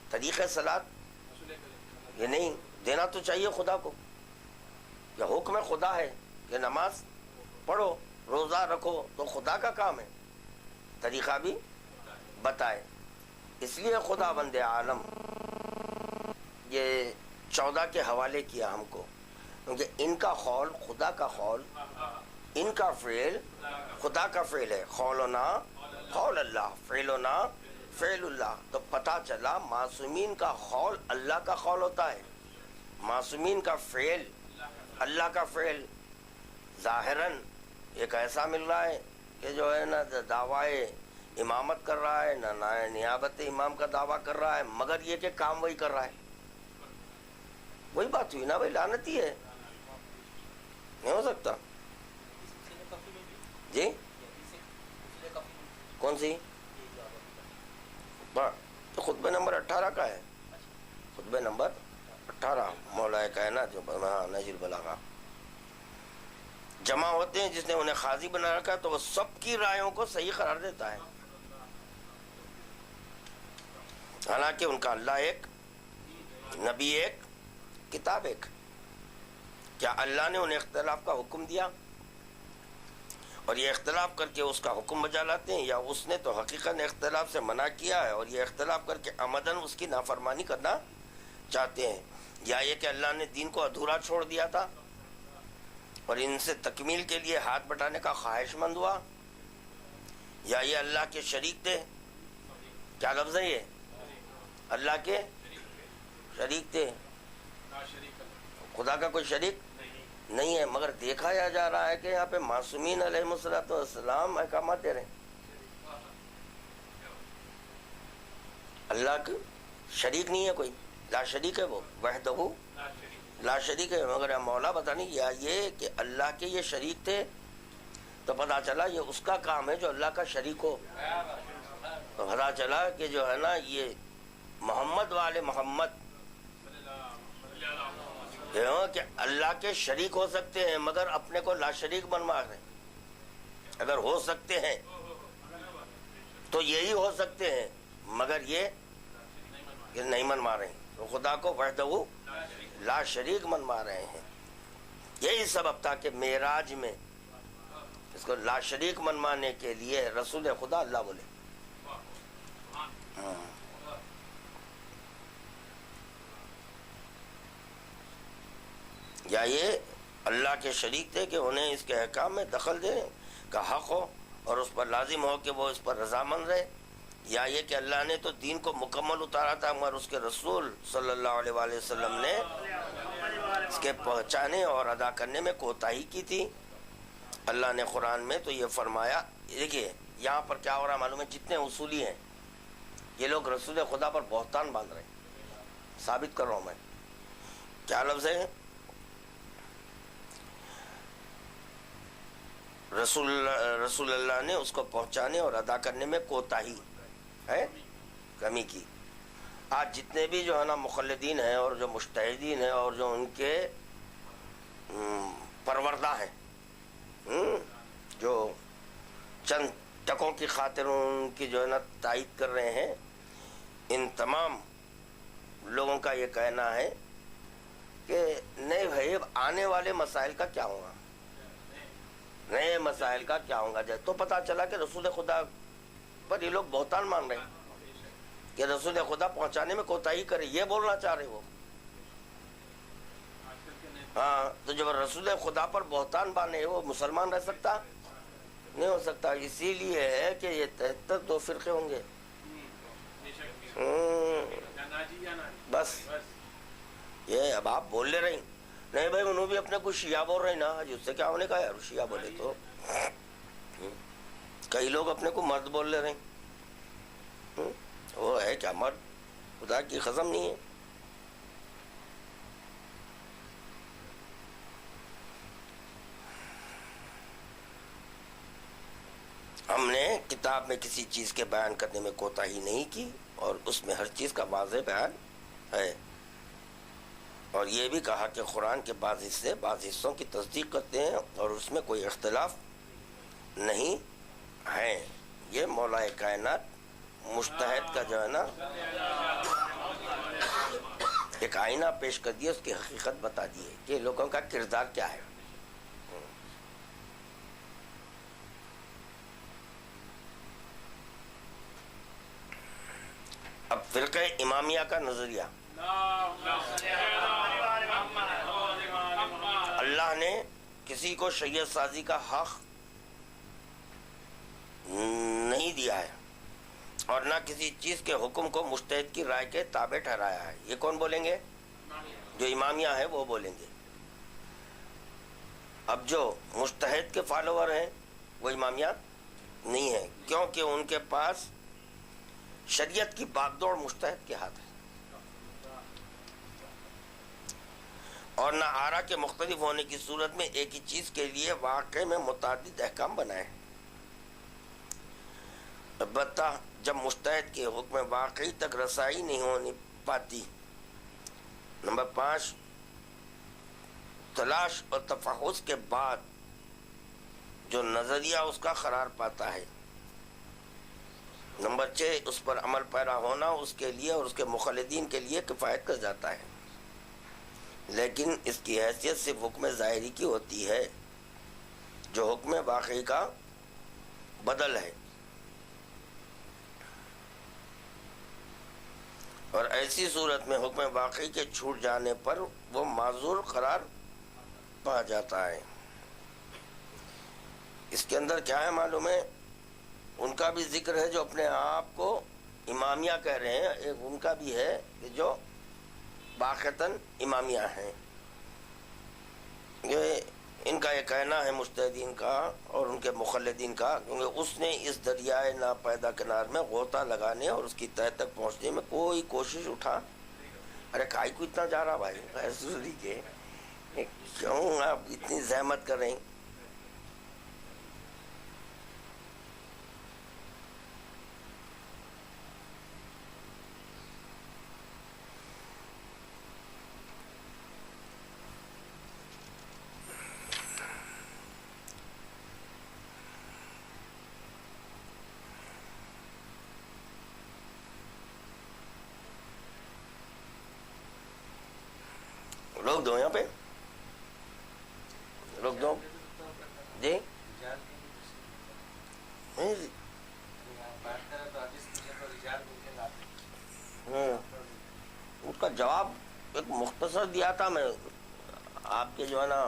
طریقہ صلاۃ یہ نہیں دینا تو چاہیے خدا کو, یا حکم خدا ہے کہ نماز پڑھو روزہ رکھو, تو خدا کا کام ہے طریقہ بھی بتائے. اس لیے خدا بند عالم یہ 14 کے حوالے کیا ہم کو, کیونکہ ان کا قول خدا کا قول, ان کا فعل خدا کا فعل ہے. قولنا قول اللہ, فعلنا فعل اللہ. تو پتہ چلا معصومین کا قول اللہ کا قول ہوتا ہے, معصومین کا فعل اللہ کا فعل. ظاہراً ایک ایسا مل رہا ہے کہ جو ہے نا دعویٰ امامت کر رہا ہے, نہ نیابت امام کا دعویٰ کر رہا ہے, مگر یہ کہ کام وہی کر رہا ہے. وہی بات ہوئی نا بھائی, لعنت ہی ہے, نہیں ہو سکتا. جی کون سی تو خطبہ نمبر 18 کا ہے, خطبہ نمبر 18 مولا کائنات جو نجل بلاغا جمع ہوتے ہیں جس نے انہیں قاضی بنا رکھا, تو وہ سب کی رائیوں کو صحیح قرار دیتا ہے. حالانکہ ان کا اللہ ایک, نبی ایک, کتاب ایک. کیا اللہ نے انہیں اختلاف کا حکم دیا اور یہ اختلاف کر کے اس کا حکم بجا لاتے ہیں, یا اس نے تو حقیقت اختلاف سے منع کیا ہے اور یہ اختلاف کر کے عمدن اس کی نافرمانی کرنا چاہتے ہیں, یا یہ کہ اللہ نے دین کو ادھورا چھوڑ دیا تھا اور ان سے تکمیل کے لیے ہاتھ بٹانے کا خواہش مند ہوا, یا یہ اللہ کے شریک تھے. کیا لفظ ہے یہ, اللہ کے شریک تھے. خدا کا کوئی شریک نہیں ہے, مگر دیکھا جا رہا ہے کہ یہاں پہ معصومین علیہ الصلوۃ والسلام احکامات دے رہے ہیں. اللہ کا شریک نہیں ہے کوئی, لا شریک ہے, وہ وحدہ لا شریک ہے. مگر مولا پتہ نہیں یا یہ کہ اللہ کے یہ شریک تھے, تو پتہ چلا یہ اس کا کام ہے جو اللہ کا شریک ہو. تو پتہ چلا کہ جو ہے نا یہ محمد والے محمد کہ اللہ کے شریک ہو سکتے ہیں مگر اپنے کو لا شریک بنوا رہے ہیں. اگر ہو سکتے ہیں تو یہی ہو سکتے ہیں, مگر یہ نہیں منوا رہے ہیں, تو خدا کو وحدہ لا شریک منوا رہے ہیں. یہی سبب تھا کہ معراج میں اس کو لا شریک منوانے کے لیے رسول خدا اللہ بولے. یا یہ اللہ کے شریک تھے کہ انہیں اس کے احکام میں دخل دینے کا حق ہو اور اس پر لازم ہو کہ وہ اس پر رضامند رہے، یا یہ کہ اللہ نے تو دین کو مکمل اتارا تھا مگر اس کے رسول صلی اللہ علیہ وآلہ وسلم نے اس کے پہنچانے اور ادا کرنے میں کوتاہی کی تھی۔ اللہ نے قرآن میں تو یہ فرمایا، دیکھیے یہاں پر کیا ہو رہا معلوم ہے، جتنے اصولی ہیں یہ لوگ رسول خدا پر بہتان باندھ رہے ہیں۔ ثابت کر رہا ہوں میں، کیا لفظ ہے؟ رسول اللہ نے اس کو پہنچانے اور ادا کرنے میں کوتاہی ہے، کمی کی۔ آج جتنے بھی جو ہے نا مقلدین ہیں اور جو مجتہدین ہیں اور جو ان کے پروردہ ہیں، جو چند ٹکوں کی خاطر ان کی جو ہے نا تائید کر رہے ہیں، ان تمام لوگوں کا یہ کہنا ہے کہ نہیں بھائی آنے والے مسائل کا کیا ہوگا، نئے مسائل کا کیا ہوگا۔ تو پتہ چلا کہ رسول خدا پر یہ لوگ بہتان مان رہے ہیں کہ رسول خدا پہنچانے میں کوتاہی کرے، یہ بولنا چاہ رہے وہ۔ ہاں، تو جب رسول خدا پر بہتان باندھے وہ مسلمان رہ سکتا؟ نہیں ہو سکتا۔ اسی لیے ہے کہ یہ 73 فرقے ہوں گے۔ بس یہ اب آپ بول لے رہی نہیں بھائی، انہوں بھی اپنے کو شیعہ بول رہے ہیں نا، اس سے کیا ہونے کا یار، شیعہ بولے تو کئی لوگ اپنے کو مرد بول لے رہے ہیں، وہ ہے کیا مرد؟ خدا کی قسم نہیں ہے۔ ہم نے کتاب میں کسی چیز کے بیان کرنے میں کوتاہی نہیں کی اور اس میں ہر چیز کا واضح بیان ہے، اور یہ بھی کہا کہ قرآن کے بعض حصے بعض حصوں کی تصدیق کرتے ہیں اور اس میں کوئی اختلاف نہیں ہے۔ یہ مولا کائنات مجتہد کا جو ہے نا ایک آئینہ پیش کر دیا، اس کی حقیقت بتا دی ہے کہ لوگوں کا کردار کیا ہے۔ اب فرقہ امامیہ کا نظریہ، اللہ نے کسی کو شریعت سازی کا حق نہیں دیا ہے اور نہ کسی چیز کے حکم کو مجتہد کی رائے کے تابع ٹھہرایا ہے۔ یہ کون بولیں گے؟ جو امامیہ ہے وہ بولیں گے۔ اب جو مجتہد کے فالوور ہیں وہ امامیہ نہیں ہیں، کیونکہ ان کے پاس شریعت کی باغ دوڑ مجتہد کے ہاتھ ہے، اور نہ آرا کے مختلف ہونے کی صورت میں ایک ہی چیز کے لیے واقع میں متعدد احکام بنائے۔ البتہ جب مجتہد کے حکم واقعی تک رسائی نہیں ہونی پاتی۔ نمبر 5، تلاش اور تفحص کے بعد جو نظریہ اس کا قرار پاتا ہے۔ نمبر 6، اس پر عمل پیرا ہونا اس کے لیے اور اس کے مخلدین کے لیے کفایت کر جاتا ہے، لیکن اس کی حیثیت صرف حکم ظاہری کی ہوتی ہے جو حکم واقعی کا بدل ہے، اور ایسی صورت میں حکم واقعی کے چھوٹ جانے پر وہ معذور قرار پا جاتا ہے۔ اس کے اندر کیا ہے معلوم ہے؟ ان کا بھی ذکر ہے جو اپنے آپ کو امامیہ کہہ رہے ہیں، ایک ان کا بھی ہے کہ جو باقیتاً امامیہ ہیں۔ یہ ان کا یہ کہنا ہے مجتہدین کا اور ان کے مخلدین کا، کیونکہ اس نے اس دریائے ناپیدا کنار میں غوطہ لگانے اور اس کی تہہ تک پہنچنے میں کوئی کوشش اٹھا۔ ارے کائی کو اتنا جا رہا بھائی، غیر ضروری کے کیوں آپ اتنی زحمت کر رہے ہیں؟ روک دو یہاں پہ، روک دو جی۔ اس کا جواب ایک مختصر دیا تھا میں، آپ کے جو ہے نا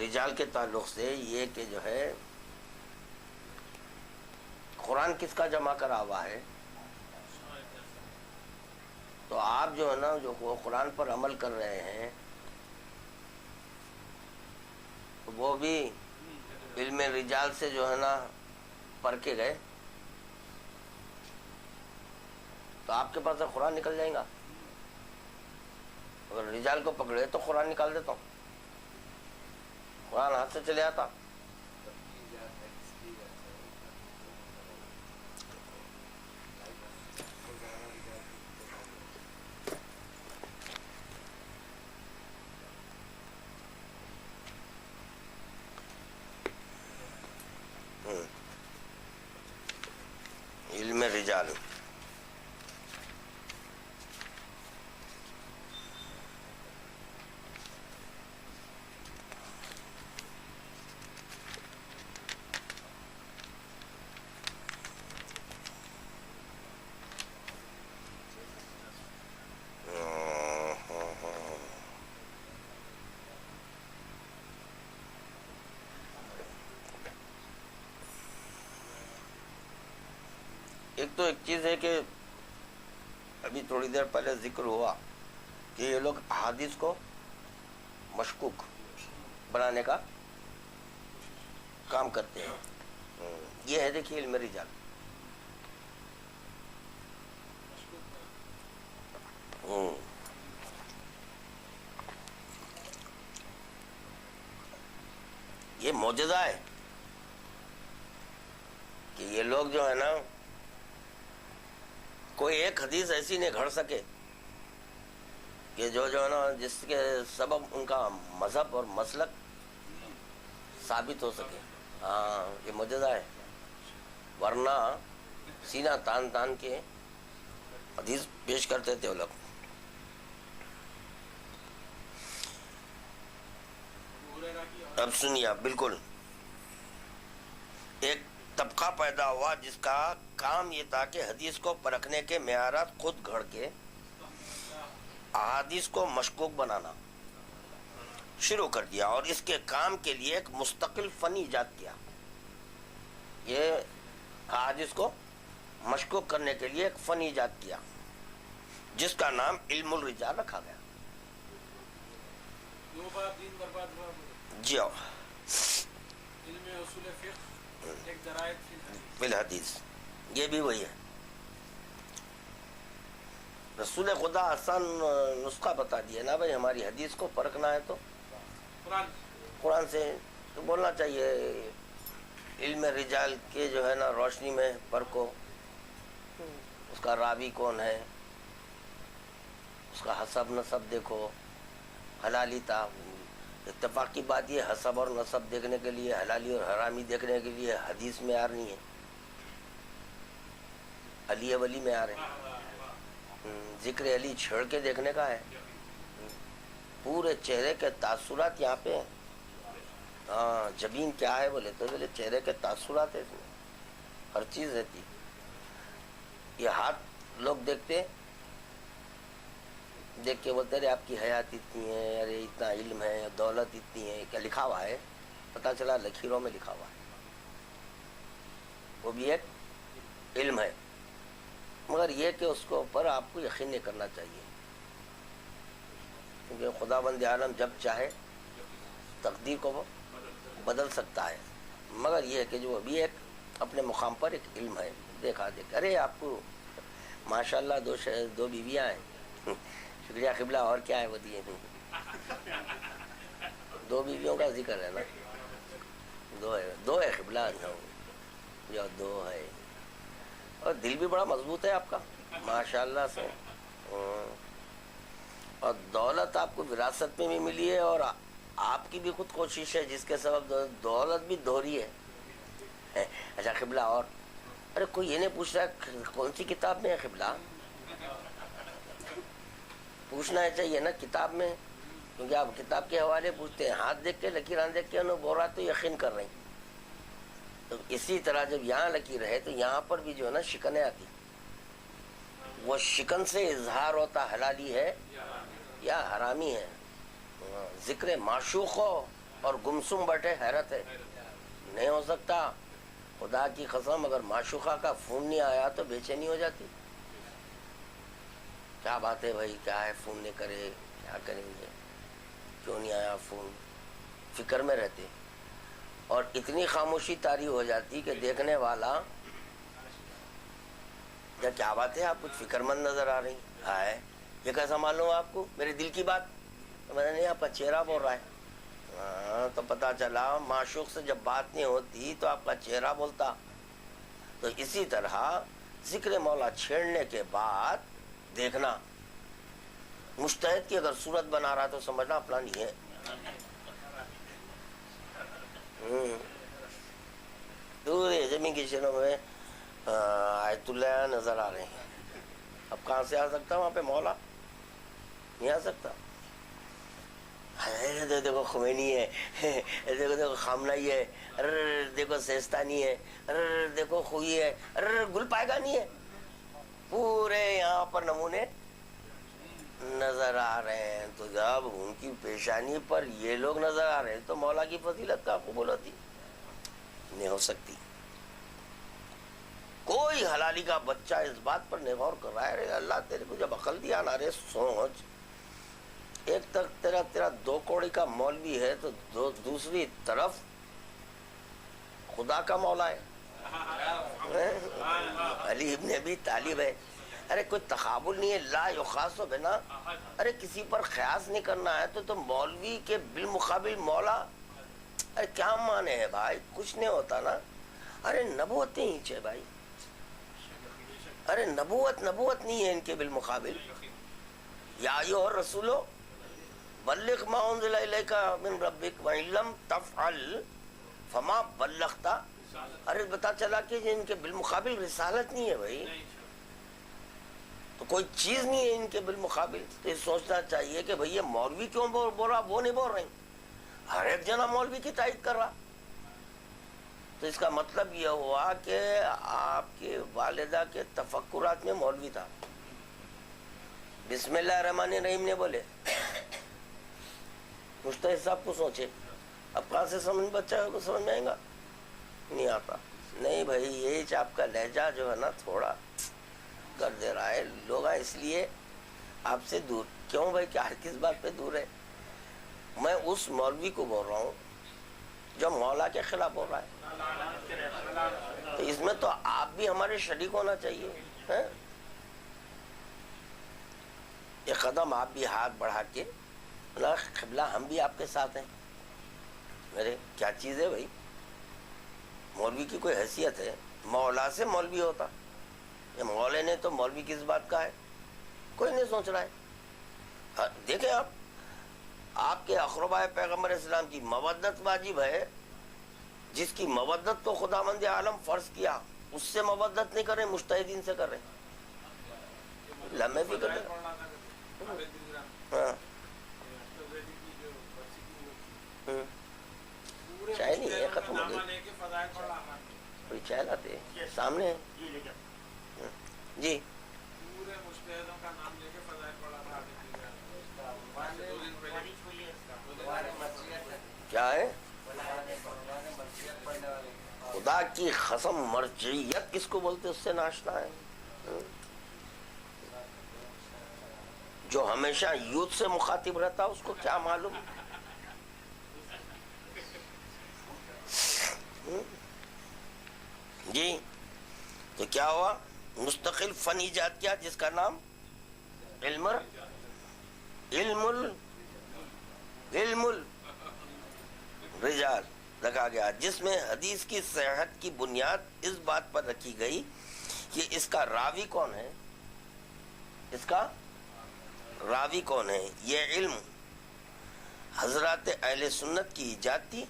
رجال کے تعلق سے یہ کہ جو ہے قرآن کس کا جمع کرا ہوا ہے، تو آپ جو ہے نا جو قرآن پر عمل کر رہے ہیں وہ بھی علم رجال سے جو ہے نا پڑھ کے گئے، تو آپ کے پاس سے قرآن نکل جائے گا. اگر رجال کو پکڑے تو قرآن نکال دیتا ہوں، قرآن ہاتھ سے چلے آتا. علم رجال ایک تو ایک چیز ہے کہ ابھی تھوڑی دیر پہلے ذکر ہوا کہ یہ لوگ احادیث کو مشکوک بنانے کا کام کرتے ہیں. یہ ہے دیکھیے علم رجال. یہ معجزہ ہے کہ یہ لوگ جو ہے نا کوئی ایک حدیث ایسی نہیں گھڑ سکے کہ جو ہے نا جس کے سبب ان کا مذہب اور مسلک ثابت ہو سکے. ہاں یہ معجزہ ہے، ورنہ سینہ تان تان کے حدیث پیش کرتے تھے وہ لوگ. اب سنیے بالکل ایک طبقہ پیدا ہوا جس کا کام یہ تھا کہ حدیث کو پرکھنے کے معیارات خود گھڑ کے احادیث کو مشکوک بنانا شروع کر دیا، اور اس کے کام کے لیے ایک مستقل فن ایجاد کیا. یہ احادیث کو مشکوک کرنے کے لیے ایک فن ایجاد کیا جس کا نام علم الرجال رکھا گیا. جی ہاں، بالحدیث یہ بھی وہی ہے. رسول خدا آسان نسخہ بتا دیا نا بھائی، ہماری حدیث کو پرکھنا ہے تو قرآن سے تو بولنا چاہیے. علم رجال کے جو ہے نا روشنی میں پرکھو، اس کا راوی کون ہے، اس کا حسب نسب دیکھو، حلالی تھا. اتفاق کی بات یہ حسب اور نسب دیکھنے کے لیے، حلالی اور حرامی دیکھنے کے لیے حدیث میں آر نہیں ہے، علی ولی میں آ رہے ہیں. ذکر علی چھڑ کے دیکھنے کا ہے. پورے چہرے کے تاثرات یہاں پہ ہیں. ہاں جبین کیا ہے بولے تو بولے چہرے کے تاثرات ہے، اس میں ہر چیز رہتی. یہ ہاتھ لوگ دیکھتے دیکھ کے بولتے رہے آپ کی حیات اتنی ہے، ارے اتنا علم ہے، دولت اتنی ہے. کیا لکھا ہوا ہے؟ پتہ چلا لکیروں میں لکھا ہوا ہے. وہ بھی ایک علم ہے، مگر یہ کہ اس کے اوپر آپ کو یقین نہیں کرنا چاہیے، کیونکہ خدا بند عالم جب چاہے تقدیر کو وہ بدل سکتا ہے. مگر یہ کہ جو ابھی ایک اپنے مقام پر ایک علم ہے. دیکھا ارے آپ کو ماشاءاللہ دو بیویاں ہیں، شکریہ قبلہ، اور کیا ہے وہ دیے نہیں. 2 بیویوں کا ذکر ہے نا، 2 ہے قبلہ، جو 2 ہے. اور دل بھی بڑا مضبوط ہے آپ کا ماشاءاللہ سے. اور دولت آپ کو وراثت میں بھی ملی ہے، اور آپ کی بھی خود کوشش ہے جس کے سبب دولت بھی دوہری ہے. اچھا قبلہ، اور ارے کوئی یہ نہیں پوچھ رہا ہے کون سی کتاب میں ہے قبلہ، پوچھنا ہے چاہیے نا کتاب میں، کیونکہ آپ کتاب کے حوالے پوچھتے ہیں. ہاتھ دیکھ کے لکیران دیکھ کے انہوں بول رہا تو یقین کر رہے ہیں. تو اسی طرح جب یہاں لکیر ہے تو یہاں پر بھی جو ہے نا شکنیں آتی. وہ شکن سے اظہار ہوتا حلالی ہے یا حرامی ہے. ذکر معشوق ہو اور گمسم بیٹھے، حیرت ہے. نہیں ہو سکتا. خدا کی قسم اگر معشوقہ کا فون نہیں آیا تو بے چینی ہو جاتی. کیا بات ہے بھائی، کیا ہے، فون نہیں کرے، کیا کریں گے، کیوں نہیں آیا فون، فکر میں رہتے. اور اتنی خاموشی طاری ہو جاتی کہ دیکھنے والا، یا کیا بات ہے، آپ کچھ فکر مند نظر آ رہی ہے، یہ کیسا معلوم آپ کو میرے دل کی بات؟ میں نے نہیں، آپ کا چہرہ بول رہا ہے. ہاں تو پتا چلا معشوق سے جب بات نہیں ہوتی تو آپ کا چہرہ بولتا. تو اسی طرح ذکر مولا چھیڑنے کے بعد دیکھنا. مجتہد کی اگر صورت بنا رہا تو سمجھنا اپنا نہیں ہے. دور زمین کی شنوں میں آیت اللہ نظر آ رہے ہیں. اب کہاں سے آ سکتا وہاں پہ مولا؟ نہیں آ سکتا. دیکھو خمینی ہے، دیکھو خامنائی ہے، ارے دیکھو سیستانی ہے، ارے دیکھو خوئی ہے، ارے گل پائے گا نہیں ہے. پورے یہاں پر نمونے نظر آ رہے ہیں. تو جب ان کی پیشانی پر یہ لوگ نظر آ رہے ہیں تو مولا کی فضیلت کا قبول ہوتی نہیں ہو سکتی. کوئی حلالی کا بچہ اس بات پر غور کر رہا ہے، اللہ تیرے کو جب عقل دیا نا، رے سوچ، ایک طرف تیرا 2 کوڑی کا مولوی ہے تو دوسری طرف خدا کا مولا ہے، علی ابن ابی طالب ہے. ارے کوئی تقابل نہیں ہے، لا یخاص بنا. ارے کسی پر قیاس نہیں کرنا ہے تو مولوی کے بالمقابل مولا. ارے کیا مانے ہے بھائی، کچھ نہیں ہوتا نا. ارے نبوت نہیں ہے بھائی، ارے نبوت نہیں ہے ان کے بالمقابل. یا ایھا الرسول بلغ ما انزل الیک من ربک وان لم تفعل فما بلغت. ارے پتا چلا کہ ان کے بالمقابل رسالت نہیں ہے بھائی، تو کوئی چیز نہیں ہے ان کے بالمقابل. تو یہ سوچنا چاہیے کہ بھئی یہ مولوی کیوں بول رہا، وہ نہیں بول رہے. ہر ایک جنا مولوی کی تائید کر رہا. تو اس کا مطلب یہ ہوا کہ آپ کے والدہ کے تفکرات میں مولوی تھا. بسم اللہ الرحمن الرحیم نے بولے، مجتہد صاحب کو سوچے. اب کہاں سے سمجھ بچہ کو سمجھ میں آئے گا؟ نہیں آتا. نہیں بھائی، یہ آپ کا لہجہ جو ہے نا تھوڑا کر دے رہا ہے. لوگ اس لیے آپ سے دور. کیوں بھائی، کیا کس بات پہ دور ہے؟ میں اس مولوی کو بول رہا ہوں جو مولا کے خلاف بول رہا ہے. تو اس میں تو آپ بھی ہمارے شریک ہونا چاہیے. ایک قدم آپ بھی ہاتھ بڑھا کے، قبلہ ہم بھی آپ کے ساتھ ہیں. میرے کیا چیز ہے بھائی، مولوی کی کوئی حیثیت ہے؟ مولا سے مولوی ہوتا. یہ مولے نے تو مولوی کس بات کا ہے کوئی نہیں سوچ رہا ہے. دیکھیں آپ کے اقربائے پیغمبر اسلام کی مودت واجب ہے. جس کی مودت تو خداوند عالم فرض کیا، اس سے مودت نہیں کریں، مجتہدین سے کریں. لمحے فکر دے. ہاں چائے نہیں ہے، ختم ہو گئی. کوئی چائے لاتے سامنے ہے. جی کیا ہے؟ خدا کی قسم مرجعیت کس کو بولتے اس سے ناشنا ہے. جو ہمیشہ یوتھ سے مخاطب رہتا اس کو کیا معلوم. جی تو کیا ہوا؟ مستقل فن ایجاد کیا جس کا نام علم الرجال رکھا گیا، جس میں حدیث کی صحت کی بنیاد اس بات پر رکھی گئی کہ اس کا راوی کون ہے. اس کا راوی کون ہے. یہ علم حضرات اہل سنت کی ایجاد تھی.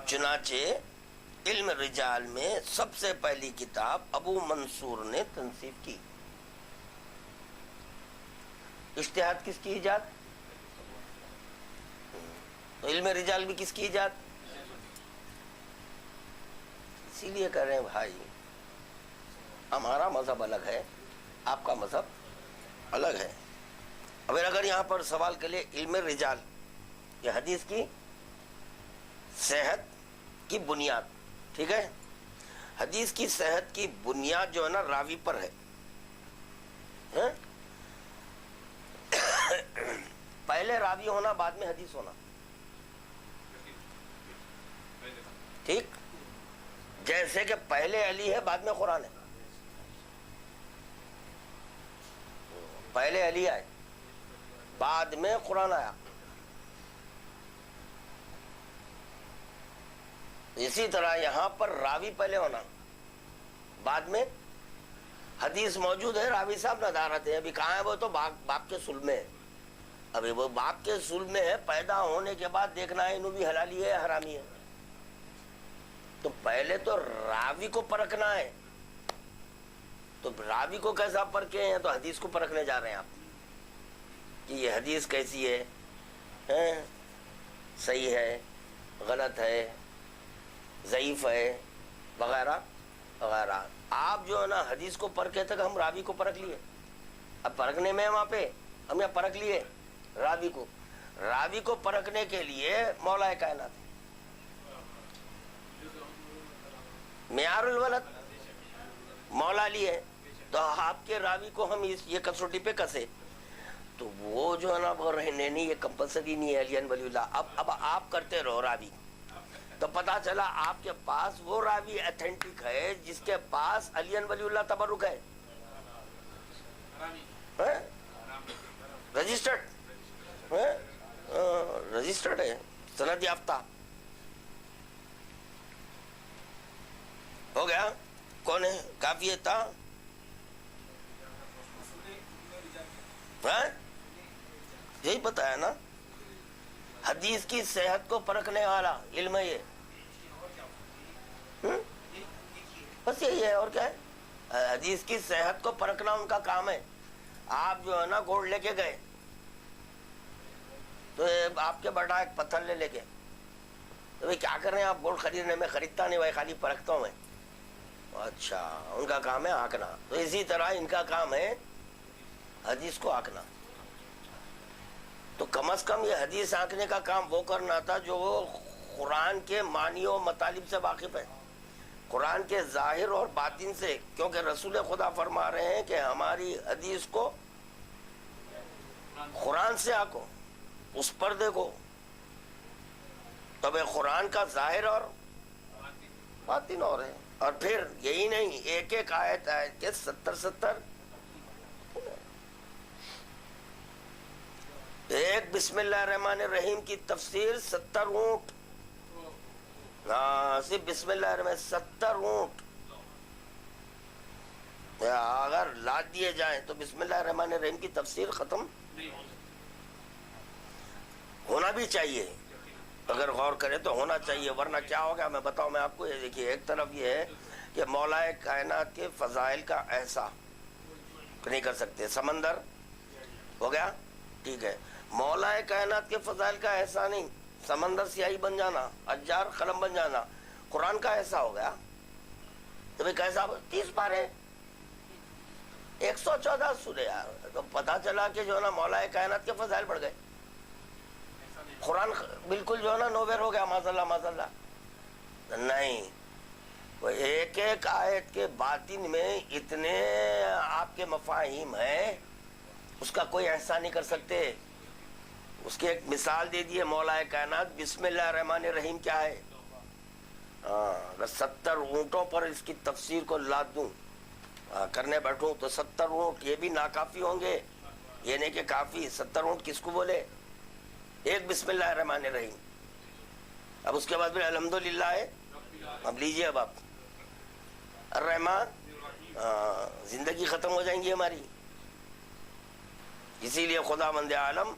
چنانچہ علم رجال میں سب سے پہلی کتاب ابو منصور نے تنصیب کی. اجتہاد کس کی ایجاد؟ تو علم رجال بھی کس کی ایجاد؟ اسی لیے کہہ رہے ہیں بھائی، ہمارا مذہب الگ ہے، آپ کا مذہب الگ ہے. اب اگر یہاں پر سوال کر لیں علم رجال، یہ حدیث کی صحت کی بنیاد، ٹھیک ہے، حدیث کی صحت کی بنیاد جو ہے نا راوی پر ہے. پہلے راوی ہونا، بعد میں حدیث ہونا، ٹھیک، جیسے کہ پہلے علی ہے بعد میں قرآن ہے. پہلے علی آئے بعد میں قرآن آیا. اسی طرح یہاں پر راوی پہلے ہونا، بعد میں حدیث موجود ہے. راوی صاحب ندارت ہے، ابھی کہاں ہے وہ؟ تو باپ کے صلب میں ہے. ابھی وہ باپ کے صلب میں ہے، پیدا ہونے کے بعد دیکھنا ہے انہوں بھی حلالی ہے حرامی ہے. تو پہلے تو راوی کو پرکھنا ہے. تو راوی کو کیسا پرکھے ہیں؟ تو حدیث کو پرکھنے جا رہے ہیں آپ کہ یہ حدیث کیسی ہے، صحیح ہے، غلط ہے، ضعیف ہے، وغیرہ وغیرہ. آپ جو ہے نا حدیث کو پرکھے تک ہم راوی کو پرکھ لیے. اب پرکھنے میں وہاں پہ ہم نے پرکھ لیے راوی کو. راوی کو پرکھنے کے لیے مولا کائنات معیار الولد مولا علی ہے. تو آپ کے راوی کو ہم یہ کسوٹی پہ کسے تو وہ جو ہے نا وہ رہنے نہیں، یہ کمپلسری نہیں ہے علی ولی اللہ. اب آپ کرتے رہو راوی، تو پتا چلا آپ کے پاس وہ راوی ایتھینٹک ہے جس کے پاس علی ولی اللہ تبرک ہے، رجسٹرڈ ہے، سند یافتہ. ہو گیا. کون ہے؟ کافی ہے تھا، یہی پتا ہے نا. حدیث کی صحت کو پرکھنے والا علم ہے یہ، بس یہی ہے. اور کیا ہے؟ حدیث کی صحت کو پرکھنا ان کا کام ہے. آپ جو ہے نا گولڈ لے کے گئے تو آپ کے بیٹا ایک پتھر لے کے، تو بھائی کیا کر رہے ہیں آپ؟ گولڈ خریدنے میں. خریدتا نہیں بھائی، خالی پرکھتا ہوں میں. اچھا، ان کا کام ہے آنکنا. تو اسی طرح ان کا کام ہے حدیث کو آنکنا. تو کم از کم یہ حدیث آنکنے کا کام وہ کرنا تھا جو قرآن کے معنی و مطالب سے واقف ہے، قرآن کے ظاہر اور باطن سے. کیونکہ رسول خدا فرما رہے ہیں کہ ہماری حدیث کو قرآن سے آنکو، اس پر دیکھو. تب قرآن کا ظاہر اور باطن اور ہے. اور پھر یہی نہیں، ایک ایک آیت کے 70 ایک بسم اللہ الرحمن الرحیم کی تفسیر 70 اونٹ. صرف بسم اللہ الرحمن 70 اونٹ اگر لاد دیے جائیں تو بسم اللہ الرحمن الرحیم کی تفسیر ختم ہونا بھی چاہیے. اگر غور کرے تو ہونا چاہیے، ورنہ کیا ہوگا میں بتاؤں میں آپ کو. یہ دیکھیے، ایک طرف یہ ہے کہ مولا کائنات کے فضائل کا احسا نہیں کر سکتے. سمندر ہو گیا، ٹھیک ہے. مولا کائنات کے فضائل کا احسا نہیں، سمندر سیاہی بن جانا، اشجار قلم بن جانا. قرآن کا ایسا ہو گیا تو بھائی کیسا؟ 30 پارے 114 سورے. تو پتا چلا کہ جو ہے نا مولا کائنات کے فضائل بڑھ گئے. قرآن بالکل جو ہے نا نویر ہو گیا. ماشاءاللہ ماشاءاللہ نہیں. وہ ایک ایک آیت کے باطن میں اتنے آپ کے مفاہیم ہیں، اس کا کوئی احسان نہیں کر سکتے. اس کی ایک مثال دے دیے مولا کائنات. بسم اللہ الرحمن الرحیم کیا ہے؟ اگر 70 اونٹوں پر اس کی تفسیر کو لاد دوں کرنے بیٹھوں تو 70 اونٹ یہ بھی ناکافی ہوں گے. یہ نہیں کہ کافی. 70 اونٹ کس کو بولے؟ ایک بسم اللہ الرحمن الرحیم. اب اس کے بعد پھر الحمدللہ ہے. اب لیجئے اب آپ الرحمن، زندگی ختم ہو جائیں گی ہماری. اسی لیے خدا مند عالم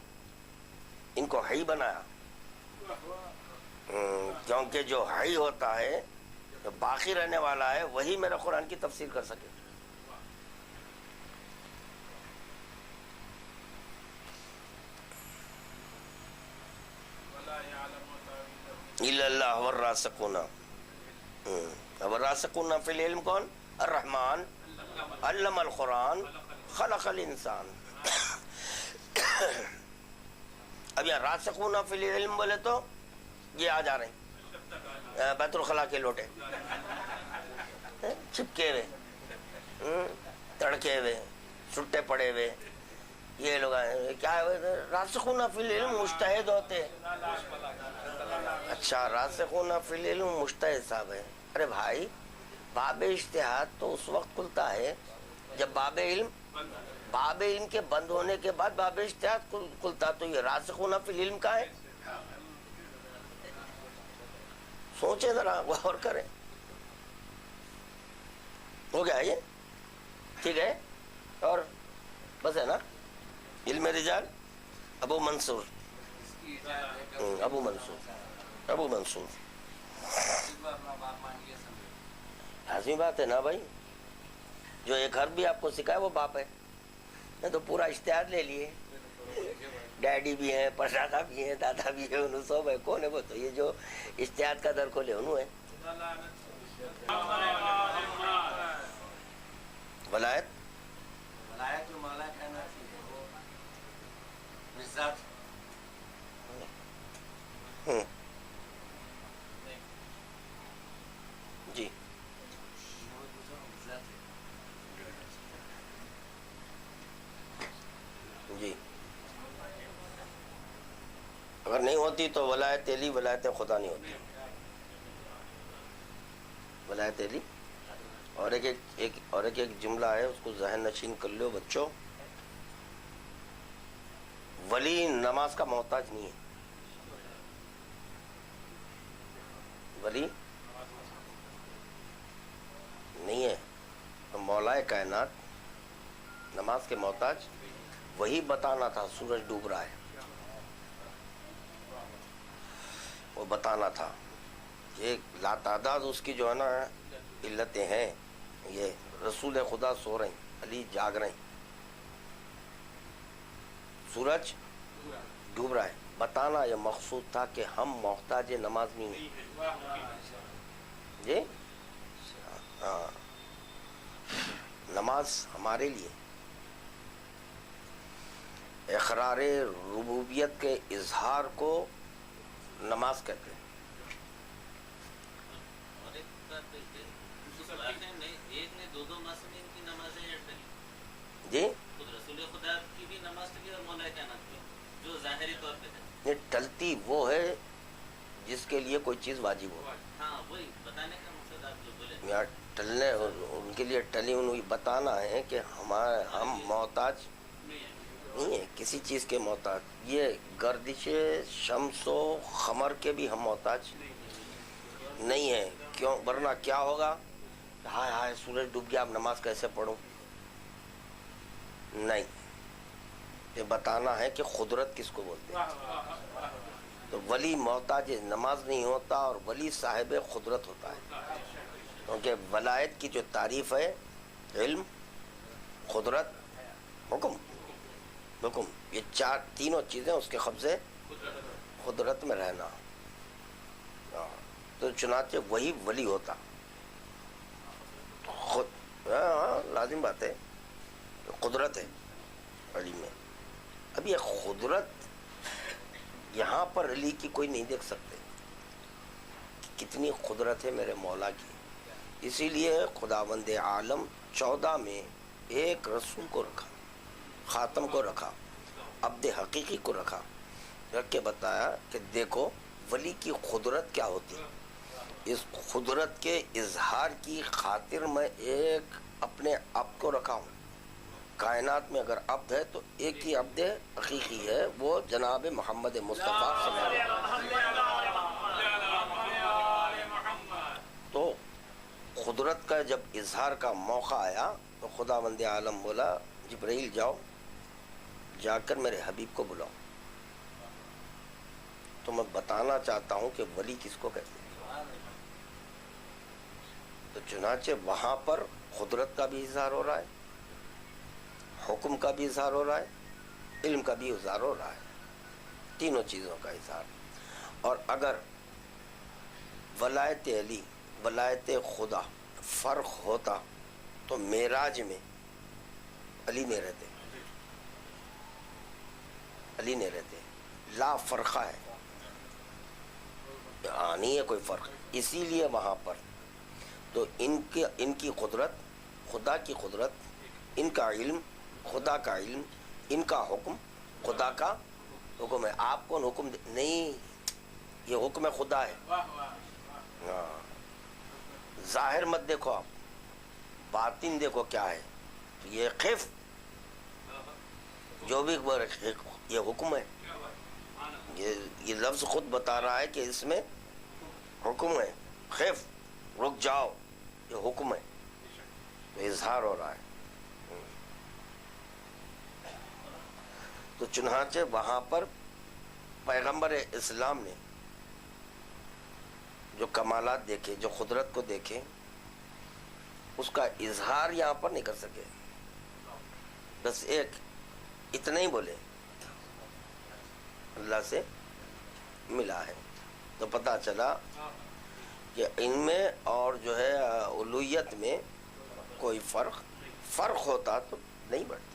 ان کو حی بنایا، کیونکہ جو حی ہوتا ہے، جو باقی رہنے والا ہے، وہی میرا قرآن کی تفسیر کر سکے. الا اللہ والراسخون. والراسخون فی العلم کون؟ الرحمن علم القرآن خلق الانسان. اب یہاں راسخون فی العلم بولے تو یہ آ جا رہے ہیں بیت الخلا کے لوٹے چپکے ہوئے تڑکے ہوئے سٹے پڑے ہوئے یہ لوگ کیا ہے راسخون فی العلم مجتہد ہوتے. اچھا راسخون فی العلم مجتہد صاحب ہے. ارے بھائی باب اجتہاد تو اس وقت کھلتا ہے جب باب علم کے بند ہونے کے بعد باب اجتہاد کھلتا. تو یہ راسخون فی العلم کا ہے. سوچیں ذرا غور کریں. ہو گیا یہ ٹھیک ہے. اور بس ہے نا علم رجال ابو منصور لازمی بات ہے نا بھائی. جو ایک حرف بھی آپ کو سکھائے وہ باپ ہے. تو پورا اشتہاد لے لیے. ڈیڈی بھی ہیں پردادا بھی ہیں دادا بھی ہیں انہوں سب ہے. کون ہے وہ تو یہ جو اشتہاد کا در کھولے انہوں ہے. ولایت جو مولا کہنا چاہیے وہ مزاج جی جی اگر نہیں ہوتی تو ولایت علی ولایت خدا نہیں ہوتی. ولایت علی اور ایک جملہ ہے اس کو ذہن نشین کر لو بچوں. ولی نماز کا محتاج نہیں ہے. ولی نہیں ہے. مولا کائنات نماز کے محتاج وہی بتانا تھا سورج ڈوب رہا ہے. وہ بتانا تھا. یہ لاتعداد اس کی جو ہے نا علتیں ہیں. یہ رسول خدا سو رہے ہیں علی جاگ رہے ہیں سورج ڈوب رہا ہے. بتانا یہ مقصود تھا کہ ہم محتاج نماز نہیں ہیں. جی ہاں نماز ہمارے لیے اقرار ربوبیت کے اظہار کو نماز کہتے ہیں. جی یہ ٹلتی وہ ہے جس کے لیے کوئی چیز واجب ہو. یہاں ٹلنے ان کے لیے ٹلی انہیں بتانا ہے کہ ہم محتاج نہیں ہیں کسی چیز کے محتاج. یہ گردش شمس و قمر کے بھی ہم محتاج نہیں ہیں. کیوں ورنہ کیا ہوگا ہائے ہائے سورج ڈوب گیا اب نماز کیسے پڑھوں. نہیں یہ بتانا ہے کہ قدرت کس کو بولتے ہیں. تو ولی محتاج نماز نہیں ہوتا اور ولی صاحب قدرت ہوتا ہے. کیونکہ ولایت کی جو تعریف ہے علم قدرت حکم یہ تینوں چیزیں اس کے قبضے قدرت میں رہنا. تو چنانچہ وہی ولی ہوتا. لازم بات ہے قدرت ہے علی میں. اب یہ قدرت یہاں پر علی کی کوئی نہیں دیکھ سکتے کتنی قدرت ہے میرے مولا کی. اسی لیے خداوند عالم 14 میں ایک رسول کو رکھا خاتم کو رکھا عبد حقیقی کو رکھ کے بتایا کہ دیکھو ولی کی قدرت کیا ہوتی ہے. اس قدرت کے اظہار کی خاطر میں ایک اپنے عبد کو رکھا ہوں. کائنات میں اگر عبد ہے تو ایک ہی عبد حقیقی ہے وہ جناب محمد مصطفیٰ صلی اللہ علیہ وسلم. تو قدرت کا جب اظہار کا موقع آیا تو خداوند عالم بولا جبرائیل جاؤ جا کر میرے حبیب کو بلاؤ. تو میں بتانا چاہتا ہوں کہ ولی کس کو کہتے ہیں. تو چنانچہ وہاں پر قدرت کا بھی اظہار ہو رہا ہے حکم کا بھی اظہار ہو رہا ہے علم کا بھی اظہار ہو رہا ہے. تینوں چیزوں کا اظہار. اور اگر ولایت علی ولایت خدا فرق ہوتا تو معراج میں علی نہیں رہتے. علی نہیں رہتے. لا فرقہ ہے, نہیں ہے کوئی فرق. اسی لیے وہاں پر تو ان کی قدرت خدا کی قدرت, ان کا علم خدا کا علم, ان کا حکم خدا کا حکم ہے. آپ کون حکم نہیں, یہ حکم خدا ہے. ہاں, ظاہر مت دیکھو آپ, باطن دیکھو کیا ہے. یہ خف جو بھی یہ حکم ہے. یہ لفظ خود بتا رہا ہے کہ اس میں حکم ہے. خف, رک جاؤ, یہ حکم ہے. تو اظہار ہو رہا ہے. تو چنانچہ وہاں پر پیغمبر اسلام نے جو کمالات دیکھے, جو قدرت کو دیکھے, اس کا اظہار یہاں پر نہیں کر سکے. بس ایک اتنا ہی بولے اللہ سے ملا ہے. تو پتہ چلا کہ ان میں اور جو ہے الوہیت میں کوئی فرق ہوتا تو نہیں بڑھتے.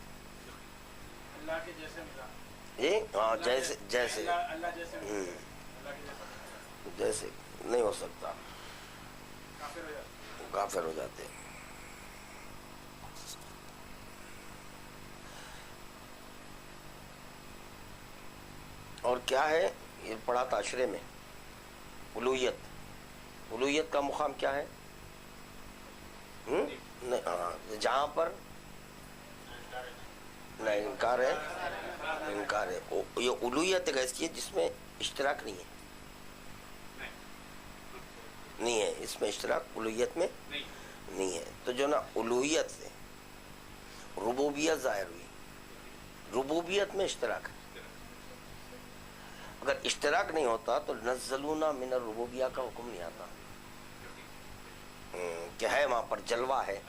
اللہ کے جیسے ملا, ہاں, جیسے اللہ جیسے ملا, اللہ کے جیسا جیسے نہیں ہو سکتا, کافر ہو جاتا. کافر ہو جاتے. اور کیا ہے یہ پڑھا تھا عشرے میں, الوہیت کا مقام کیا ہے؟ جہاں پر نہیں انکار ہے, یہ الوہیت ایک ایسی ہے جس میں اشتراک نہیں ہے, اس میں اشتراک الوہیت میں نہیں ہے. تو جو نا الوہیت سے ربوبیت ظاہر ہوئی, ربوبیت میں اشتراک ہے. اگر اشتراک نہیں ہوتا تو نزلونا من الربوبیہ کا حکم نہیں آتا کہ ہے وہاں پر جلوہ ہے,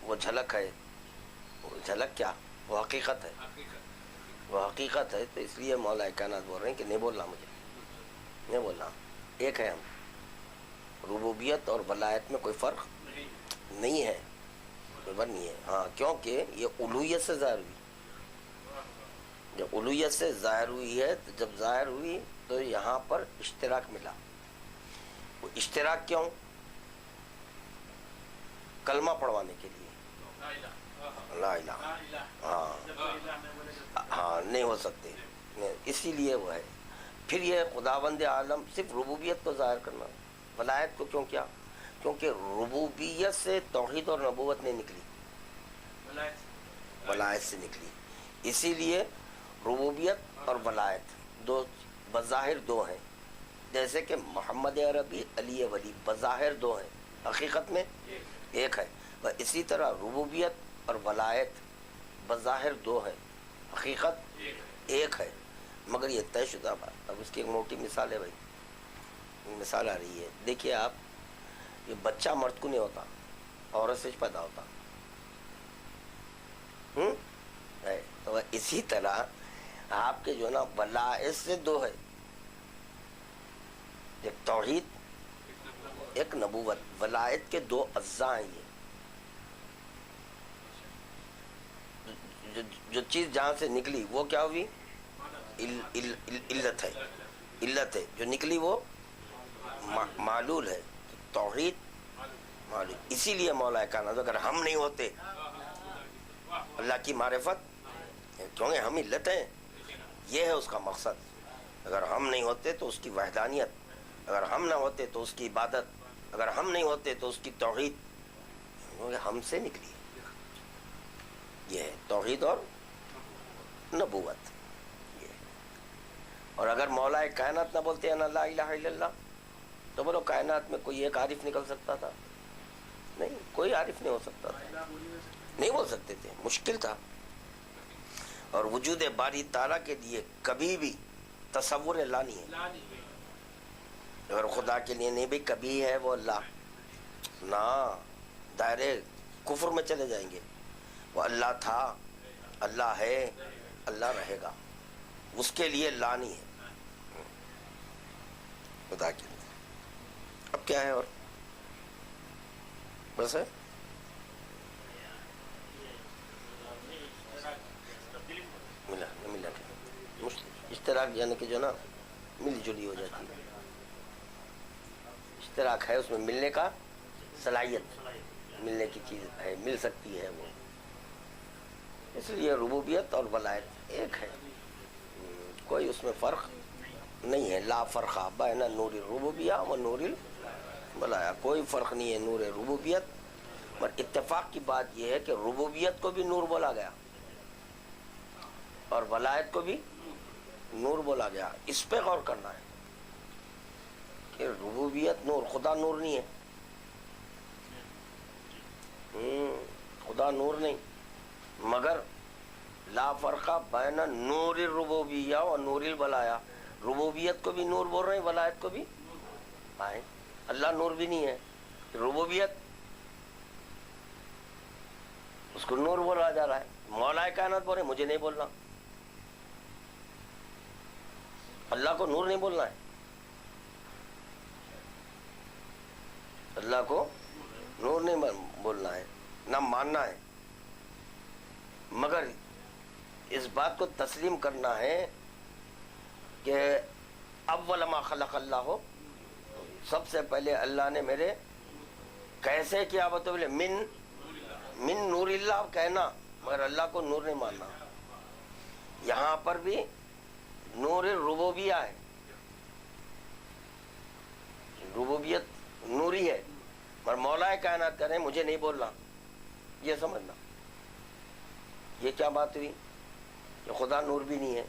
وہ جھلک ہے. وہ جھلک کیا, وہ حقیقت ہے, وہ حقیقت ہے. تو اس لیے مولا کائنات بول رہے ہیں کہ نہیں بولنا, مجھے نہیں بولنا. ایک ہے ہم, ربوبیت اور ولایت میں کوئی فرق نہیں ہے, کوئی فرق نہیں ہے. ہاں, کیونکہ یہ الوہیت سے ظاہر ہوئی. جب الوہیت سے ظاہر ہوئی ہے, تو جب ظاہر ہوئی تو یہاں پر اشتراک ملا. وہ اشتراک کیوں؟ کلمہ پڑھوانے کے لیے, لا الہ, ہاں نہیں ہو سکتے, اسی لیے وہ ہے. پھر یہ خداوند عالم صرف ربوبیت کو ظاہر کرنا, ولایت کو کیوں کیا؟ کیونکہ ربوبیت سے توحید اور نبوت نہیں نکلی, ولایت سے نکلی. اسی لیے ربوبیت اور ولایت دو بظاہر دو ہیں, جیسے کہ محمد عربی علی ولی بظاہر دو ہیں, حقیقت میں ایک ہے. اسی طرح ربوبیت اور ولایت بظاہر دو ہیں, حقیقت ایک ہے. مگر یہ طے شدہ بات. اب اس کی ایک موٹی مثال ہے بھائی, مثال آ رہی ہے. دیکھیے آپ, یہ بچہ مرد کو نہیں ہوتا, عورت سے پیدا ہوتا. تو اسی طرح آپ کے جو نا ولایت سے دو ہے, ایک توحید ایک نبوت. ولایت کے دو اجزاء ہیں. یہ جو چیز جہاں سے نکلی وہ کیا ہوئی؟ علت ہے, علت ہے. جو نکلی وہ معلول ہے. توحید معلول. اسی لیے مولا کائنات اگر ہم نہیں ہوتے اللہ کی معرفت, کیونکہ ہم علت ہیں, یہ ہے اس کا مقصد. اگر ہم نہیں ہوتے تو اس کی وحدانیت, اگر ہم نہ ہوتے تو اس کی عبادت, اگر ہم نہیں ہوتے تو اس کی توحید, کیونکہ ہم سے نکلی. یہ ہے توحید اور نبوت. یہ اور اگر مولا کائنات نہ بولتے ہیں لا الہ الا اللہ, تو بولو کائنات میں کوئی ایک عارف نکل سکتا تھا؟ نہیں, کوئی عارف نہیں ہو سکتا تھا, نہیں بول سکتے تھے, مشکل تھا. اور وجود باری تعالیٰ کے لیے کبھی بھی تصور لا نہیں ہے. اگر خدا کے لیے نہیں بھی کبھی ہے وہ اللہ, نہ دائرے کفر میں چلے جائیں گے. وہ اللہ تھا, اللہ ہے, اللہ رہے گا, اس کے لیے لا نہیں ہے خدا کے لیے. اب کیا ہے اور بس ہے. ملا اشتراک یعنی کہ جو نا ملی جلی ہو جاتی ہے. اشتراک ہے اس میں ملنے کا صلاحیت, ملنے کی چیز ہے, مل سکتی ہے وہ. اس لیے ربوبیت اور ولایت ایک ہے, کوئی اس میں فرق نہیں ہے. لا فرق بین نور الربوبیہ و نور الولایہ, کوئی فرق نہیں ہے نور ربوبیت. پر اتفاق کی بات یہ ہے کہ ربوبیت کو بھی نور بولا گیا اور ولایت کو بھی نور بولا گیا. اس پہ غور کرنا ہے کہ ربوبیت نور, خدا نور نہیں ہے, خدا نور نہیں, مگر لا فرق بین نور الربوبیہ و نور الولایہ. ربوبیت کو بھی نور بول رہے ہیں, ولایت کو بھی. اللہ نور بھی نہیں ہے, ربوبیت اس کو نور بولا جا رہا ہے. مولا کائنات بول رہے ہیں مجھے نہیں بولنا, اللہ کو نور نہیں بولنا ہے, اللہ کو نور نہیں بولنا ہے, نہ ماننا ہے, مگر اس بات کو تسلیم کرنا ہے کہ اول ما خلق اللہ ہو, سب سے پہلے اللہ نے میرے کیسے کیا بولے من نور اللہ کہنا, مگر اللہ کو نور نہیں ماننا. یہاں پر بھی نور ربوبیہ ہے, ربوبیت نوری ہے, مگر مولا کائنات کریں مجھے نہیں بولنا. یہ سمجھنا یہ کیا بات ہوئی کہ خدا نور بھی نہیں ہے,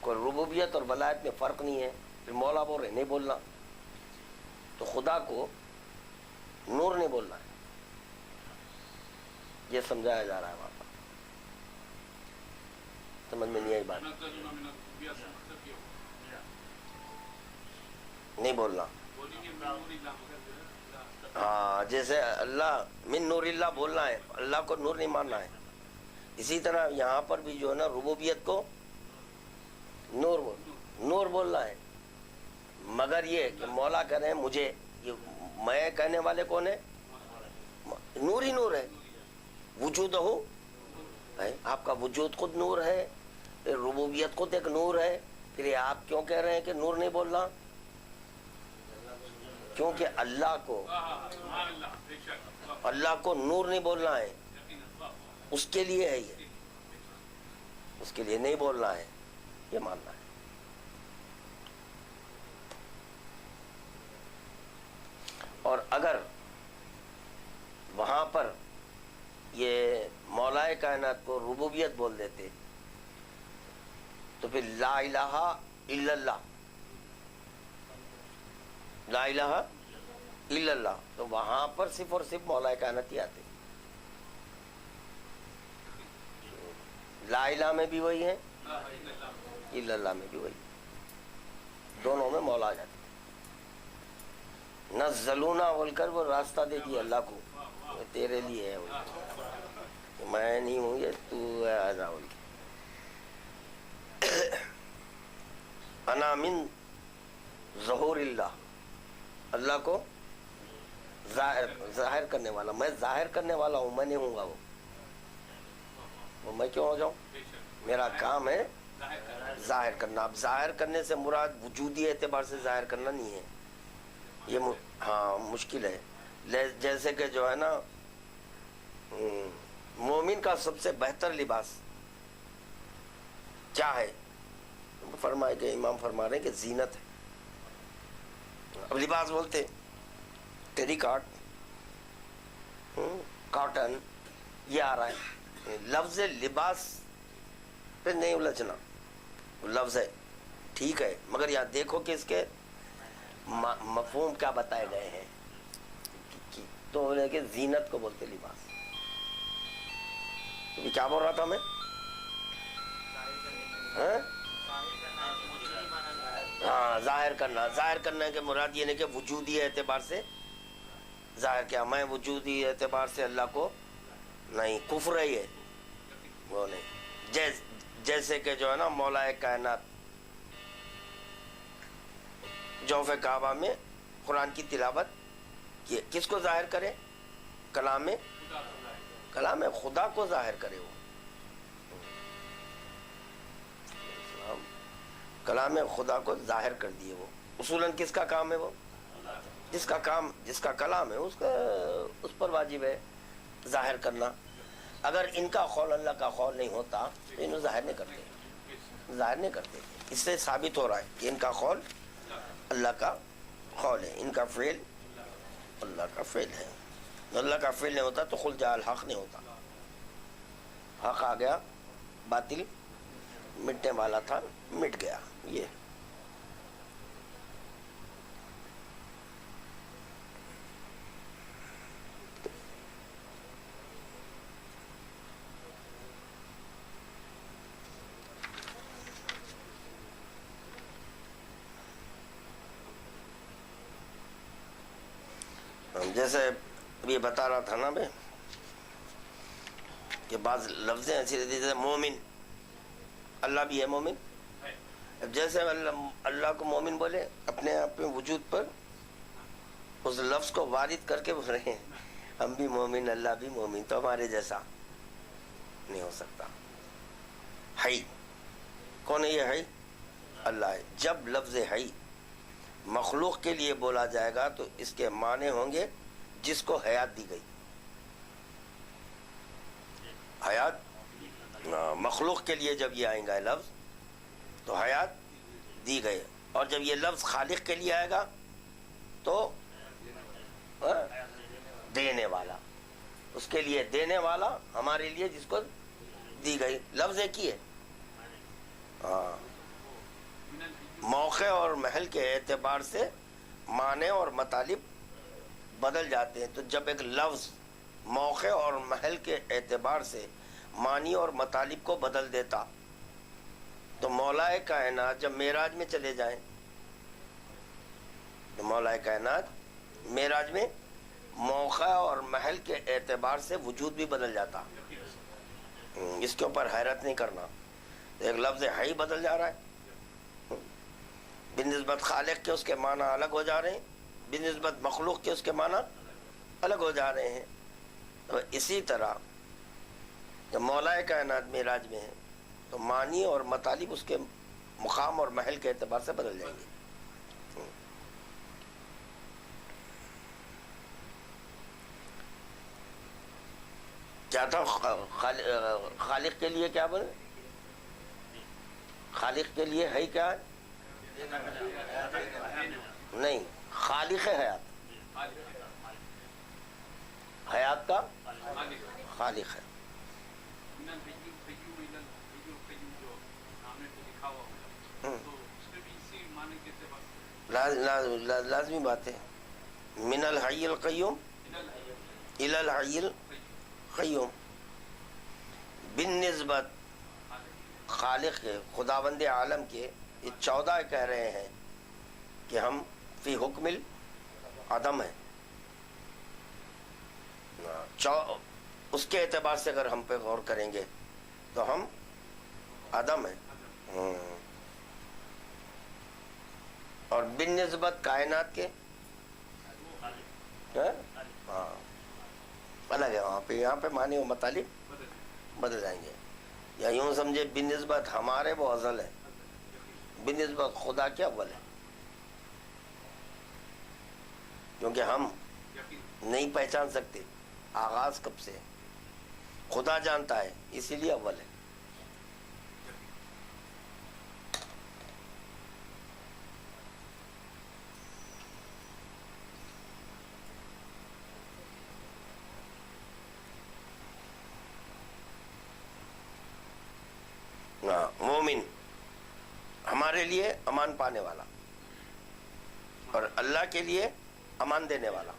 کوئی ربوبیت اور ولایت میں فرق نہیں ہے, پھر مولا بول رہے نہیں بولنا. تو خدا کو نور نہیں بولنا ہے, یہ سمجھایا جا رہا ہے وہاں پر. سمجھ میں نہیں آئی بات؟ نہیں بولنا. ہاں, جیسے اللہ من نور اللہ بولنا ہے, اللہ کو نور نہیں ماننا ہے. اسی طرح یہاں پر بھی جو ہے نا ربوبیت کو نور بولنا ہے, مگر یہ کہ مولا کہہ رہے ہیں مجھے, یہ میں کہنے والے کون ہے؟ نور ہی نور ہے. وجود ہو, آپ کا وجود خود نور ہے, ربوبیت خود ایک نور ہے. پھر یہ آپ کیوں کہہ رہے ہیں کہ نور نہیں بولنا؟ کیونکہ اللہ کو نور نہیں بولنا ہے, اس کے لیے ہے, یہ اس کے لیے نہیں بولنا ہے, یہ ماننا ہے. اور اگر وہاں پر یہ مولا کائنات کو ربوبیت بول دیتے تو پھر لا الہ الا اللہ, لا الہ الا اللہ, تو وہاں پر صرف اور صرف مولا کائنات ہی آتے. لا الہ میں بھی وہی ہے, الا اللہ میں بھی وہی, دونوں میں مولا آ جاتے. نزلونا بول کر وہ راستہ دے دیا اللہ کو, تیرے لیے ہے, میں نہیں ہوں, یہ تو ہے آجا بول کے. انا من ظہور اللہ, اللہ کو ظاہر کرنے والا, میں ظاہر کرنے والا ہوں, میں نہیں ہوں گا وہ میں کیوں ہو جاؤں؟ میرا کام ہے ظاہر کرنا. اب ظاہر کرنے سے مراد وجودی اعتبار سے ظاہر کرنا نہیں ہے, یہ ہاں مشکل ہے. جیسے کہ جو ہے نا مومن کا سب سے بہتر لباس کیا ہے؟ فرمائے کہ امام فرما رہے ہیں کہ زینت ہے. اب لباس بولتے ٹیری کاٹ, کاٹن, یہ آ رہا ہے. لفظ لباس پہ نہیں الجھنا, لفظ ہے ٹھیک ہے, مگر یہاں دیکھو کہ اس کے مفہوم کیا بتائے گئے ہیں. تو بولے کہ زینت کو بولتے لباس. تو کیا بول رہا تھا میں؟ ہاں, ظاہر کرنا. ظاہر کرنا کے مراد یہ نہیں کہ وجودی اعتبار سے ظاہر کیا, میں وجودی اعتبار سے اللہ کو نہیں, کفر ہے یہ, وہ نہیں. جیسے کہ جو ہے نا مولا کائنات جوف کعبہ میں قرآن کی تلاوت کی, کس کو ظاہر کرے؟ کلام خدا کو ظاہر کرے. وہ کلام خدا کو ظاہر کر دیے. وہ اصولاً کس کا کام ہے؟ وہ جس کا کلام ہے اس پر واجب ہے ظاہر کرنا. اگر ان کا قول اللہ کا قول نہیں ہوتا تو انہوں ظاہر نہیں کرتے. اس سے ثابت ہو رہا ہے کہ ان کا قول اللہ کا قول ہے, ان کا فعل اللہ کا فعل ہے. اللہ کا فعل نہیں ہوتا تو قل جاء الحق نہیں ہوتا. حق آ گیا, باطل مٹنے والا تھا, مٹ گیا. یہ جیسے یہ بتا رہا تھا نا بھائی کہ بعض لفظ ایسی رہتی جیسے مومن, اللہ بھی ہے مومن. جیسے اللہ کو مومن بولے, اپنے آپ میں وجود پر اس لفظ کو وارد کر کے بول رہے ہیں ہم بھی مومن اللہ بھی مومن, تو ہمارے جیسا نہیں ہو سکتا. حی کون ہے؟ یہ حی اللہ ہے. جب لفظ حی مخلوق کے لیے بولا جائے گا تو اس کے معنی ہوں گے جس کو حیات دی گئی. حیات مخلوق کے لیے جب یہ آئیں گا لفظ تو حیات دی گئی, اور جب یہ لفظ خالق کے لیے آئے گا تو دینے والا, اس کے لیے دینے والا, ہمارے لیے جس کو دی گئی. لفظ ایک ہی ہے. موقع اور محل کے اعتبار سے معنی اور مطالب بدل جاتے ہیں. تو جب ایک لفظ موقع اور محل کے اعتبار سے معنی اور مطالب کو بدل دیتا تو مولا کائنات جب معراج میں چلے جائیں تو مولا کائنات معراج میں موقع اور محل کے اعتبار سے وجود بھی بدل جاتا. اس کے اوپر حیرت نہیں کرنا. ایک لفظ حی بدل جا رہا ہے, بنسبت خالق کے اس کے معنی الگ ہو جا رہے ہیں, بنسبت مخلوق کے اس کے معنی الگ ہو جا رہے ہیں. تو اسی طرح جب مولا کائنات معراج میں ہے تو معنی اور مطالب اس کے مقام اور محل کے اعتبار سے بدل جائیں گے. کیا تھا خالق کے لیے کیا بولے؟ خالق کے لیے ہے کیا ہے؟ نہیں, خالق ہے حیات, حیات کا خالق ہے. لازمی بات ہے. من الحی القیوم الی الحی القیوم, بالنسبت خالق کے خداوند عالم کے یہ 14 کہہ رہے ہیں کہ ہم فی حکم العدم ہیں. اس کے اعتبار سے اگر ہم پہ غور کریں گے تو ہم عدم ہیں. اور بالنسبت کائنات کے ہاں الگ ہے. وہاں پہ یہاں پہ معنی و مطالب بدل جائیں گے. یا یوں سمجھے بالنسبت ہمارے وہ ازل ہے, بالنسبت خدا کے اول ہے, کیونکہ ہم نہیں پہچان سکتے آغاز کب سے, خدا جانتا ہے اسی لیے اول ہے. مومن ہمارے لیے امان پانے والا اور اللہ کے لیے امان دینے والا.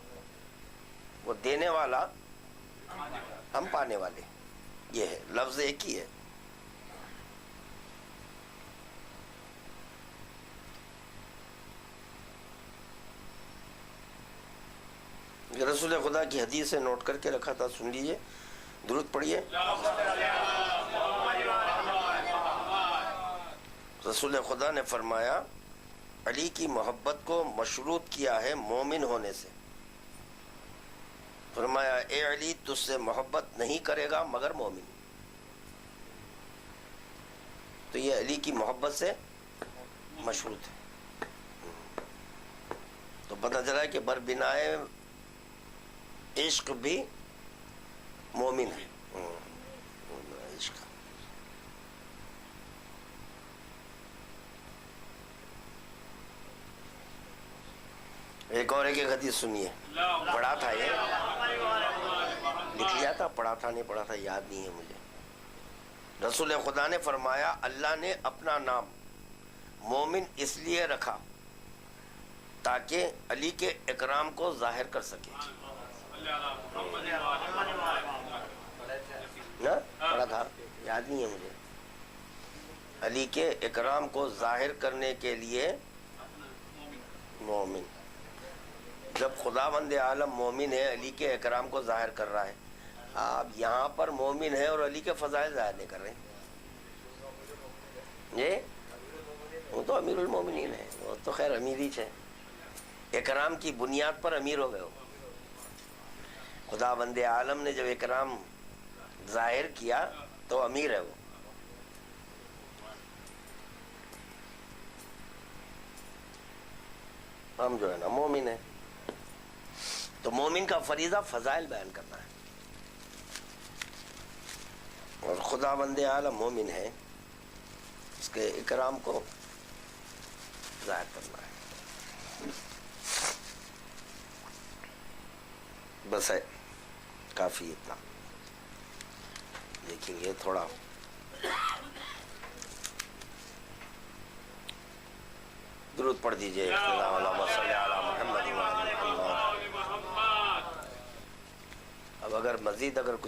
وہ دینے والا, ہم پانے والے. یہ ہے لفظ ایک ہی ہے. رسول خدا کی حدیث سے نوٹ کر کے رکھا تھا, سن لیجئے, درود پڑھیے. رسول خدا نے فرمایا علی کی محبت کو مشروط کیا ہے مومن ہونے سے. فرمایا اے علی تجھ سے محبت نہیں کرے گا مگر مومن. تو یہ علی کی محبت سے مشروط ہے. تو پتہ چلا کہ بر بنائے عشق بھی مومن ہے. عشق ایک اور ایک حدیث سنیے. پڑھا تھا یہ, لکھ لیا تھا, پڑھا تھا نہیں پڑھا تھا یاد نہیں ہے مجھے. رسول خدا نے فرمایا اللہ نے اپنا نام مومن اس لیے رکھا تاکہ علی کے اکرام کو ظاہر کر سکے. نا پڑھا تھا, یاد نہیں ہے مجھے. علی کے اکرام کو ظاہر کرنے کے لیے مومن. جب خداوند عالم مومن ہے, علی کے اکرام کو ظاہر کر رہا ہے. آپ یہاں پر مومن ہے اور علی کے فضائل ظاہر نہیں کر رہے ہیں. وہ تو امیر المومنین ہے, وہ تو خیر امیر ہی ہے. اکرام کی بنیاد پر امیر ہو گئے ہو. خداوند عالم نے جب اکرام ظاہر کیا تو امیر ہے وہ. ہم جو ہے نا مومن ہے. تو مومن کا فریضہ فضائل بیان کرنا ہے, اور خداوند عالم مومن ہے, اس کے اکرام کو ظاہر کرنا ہے. بس ہے کافی اتنا. دیکھیں گے تھوڑا درود پڑھ دیجئے. اللہم صلی علی محمد. اب اگر مزید اگر کچھ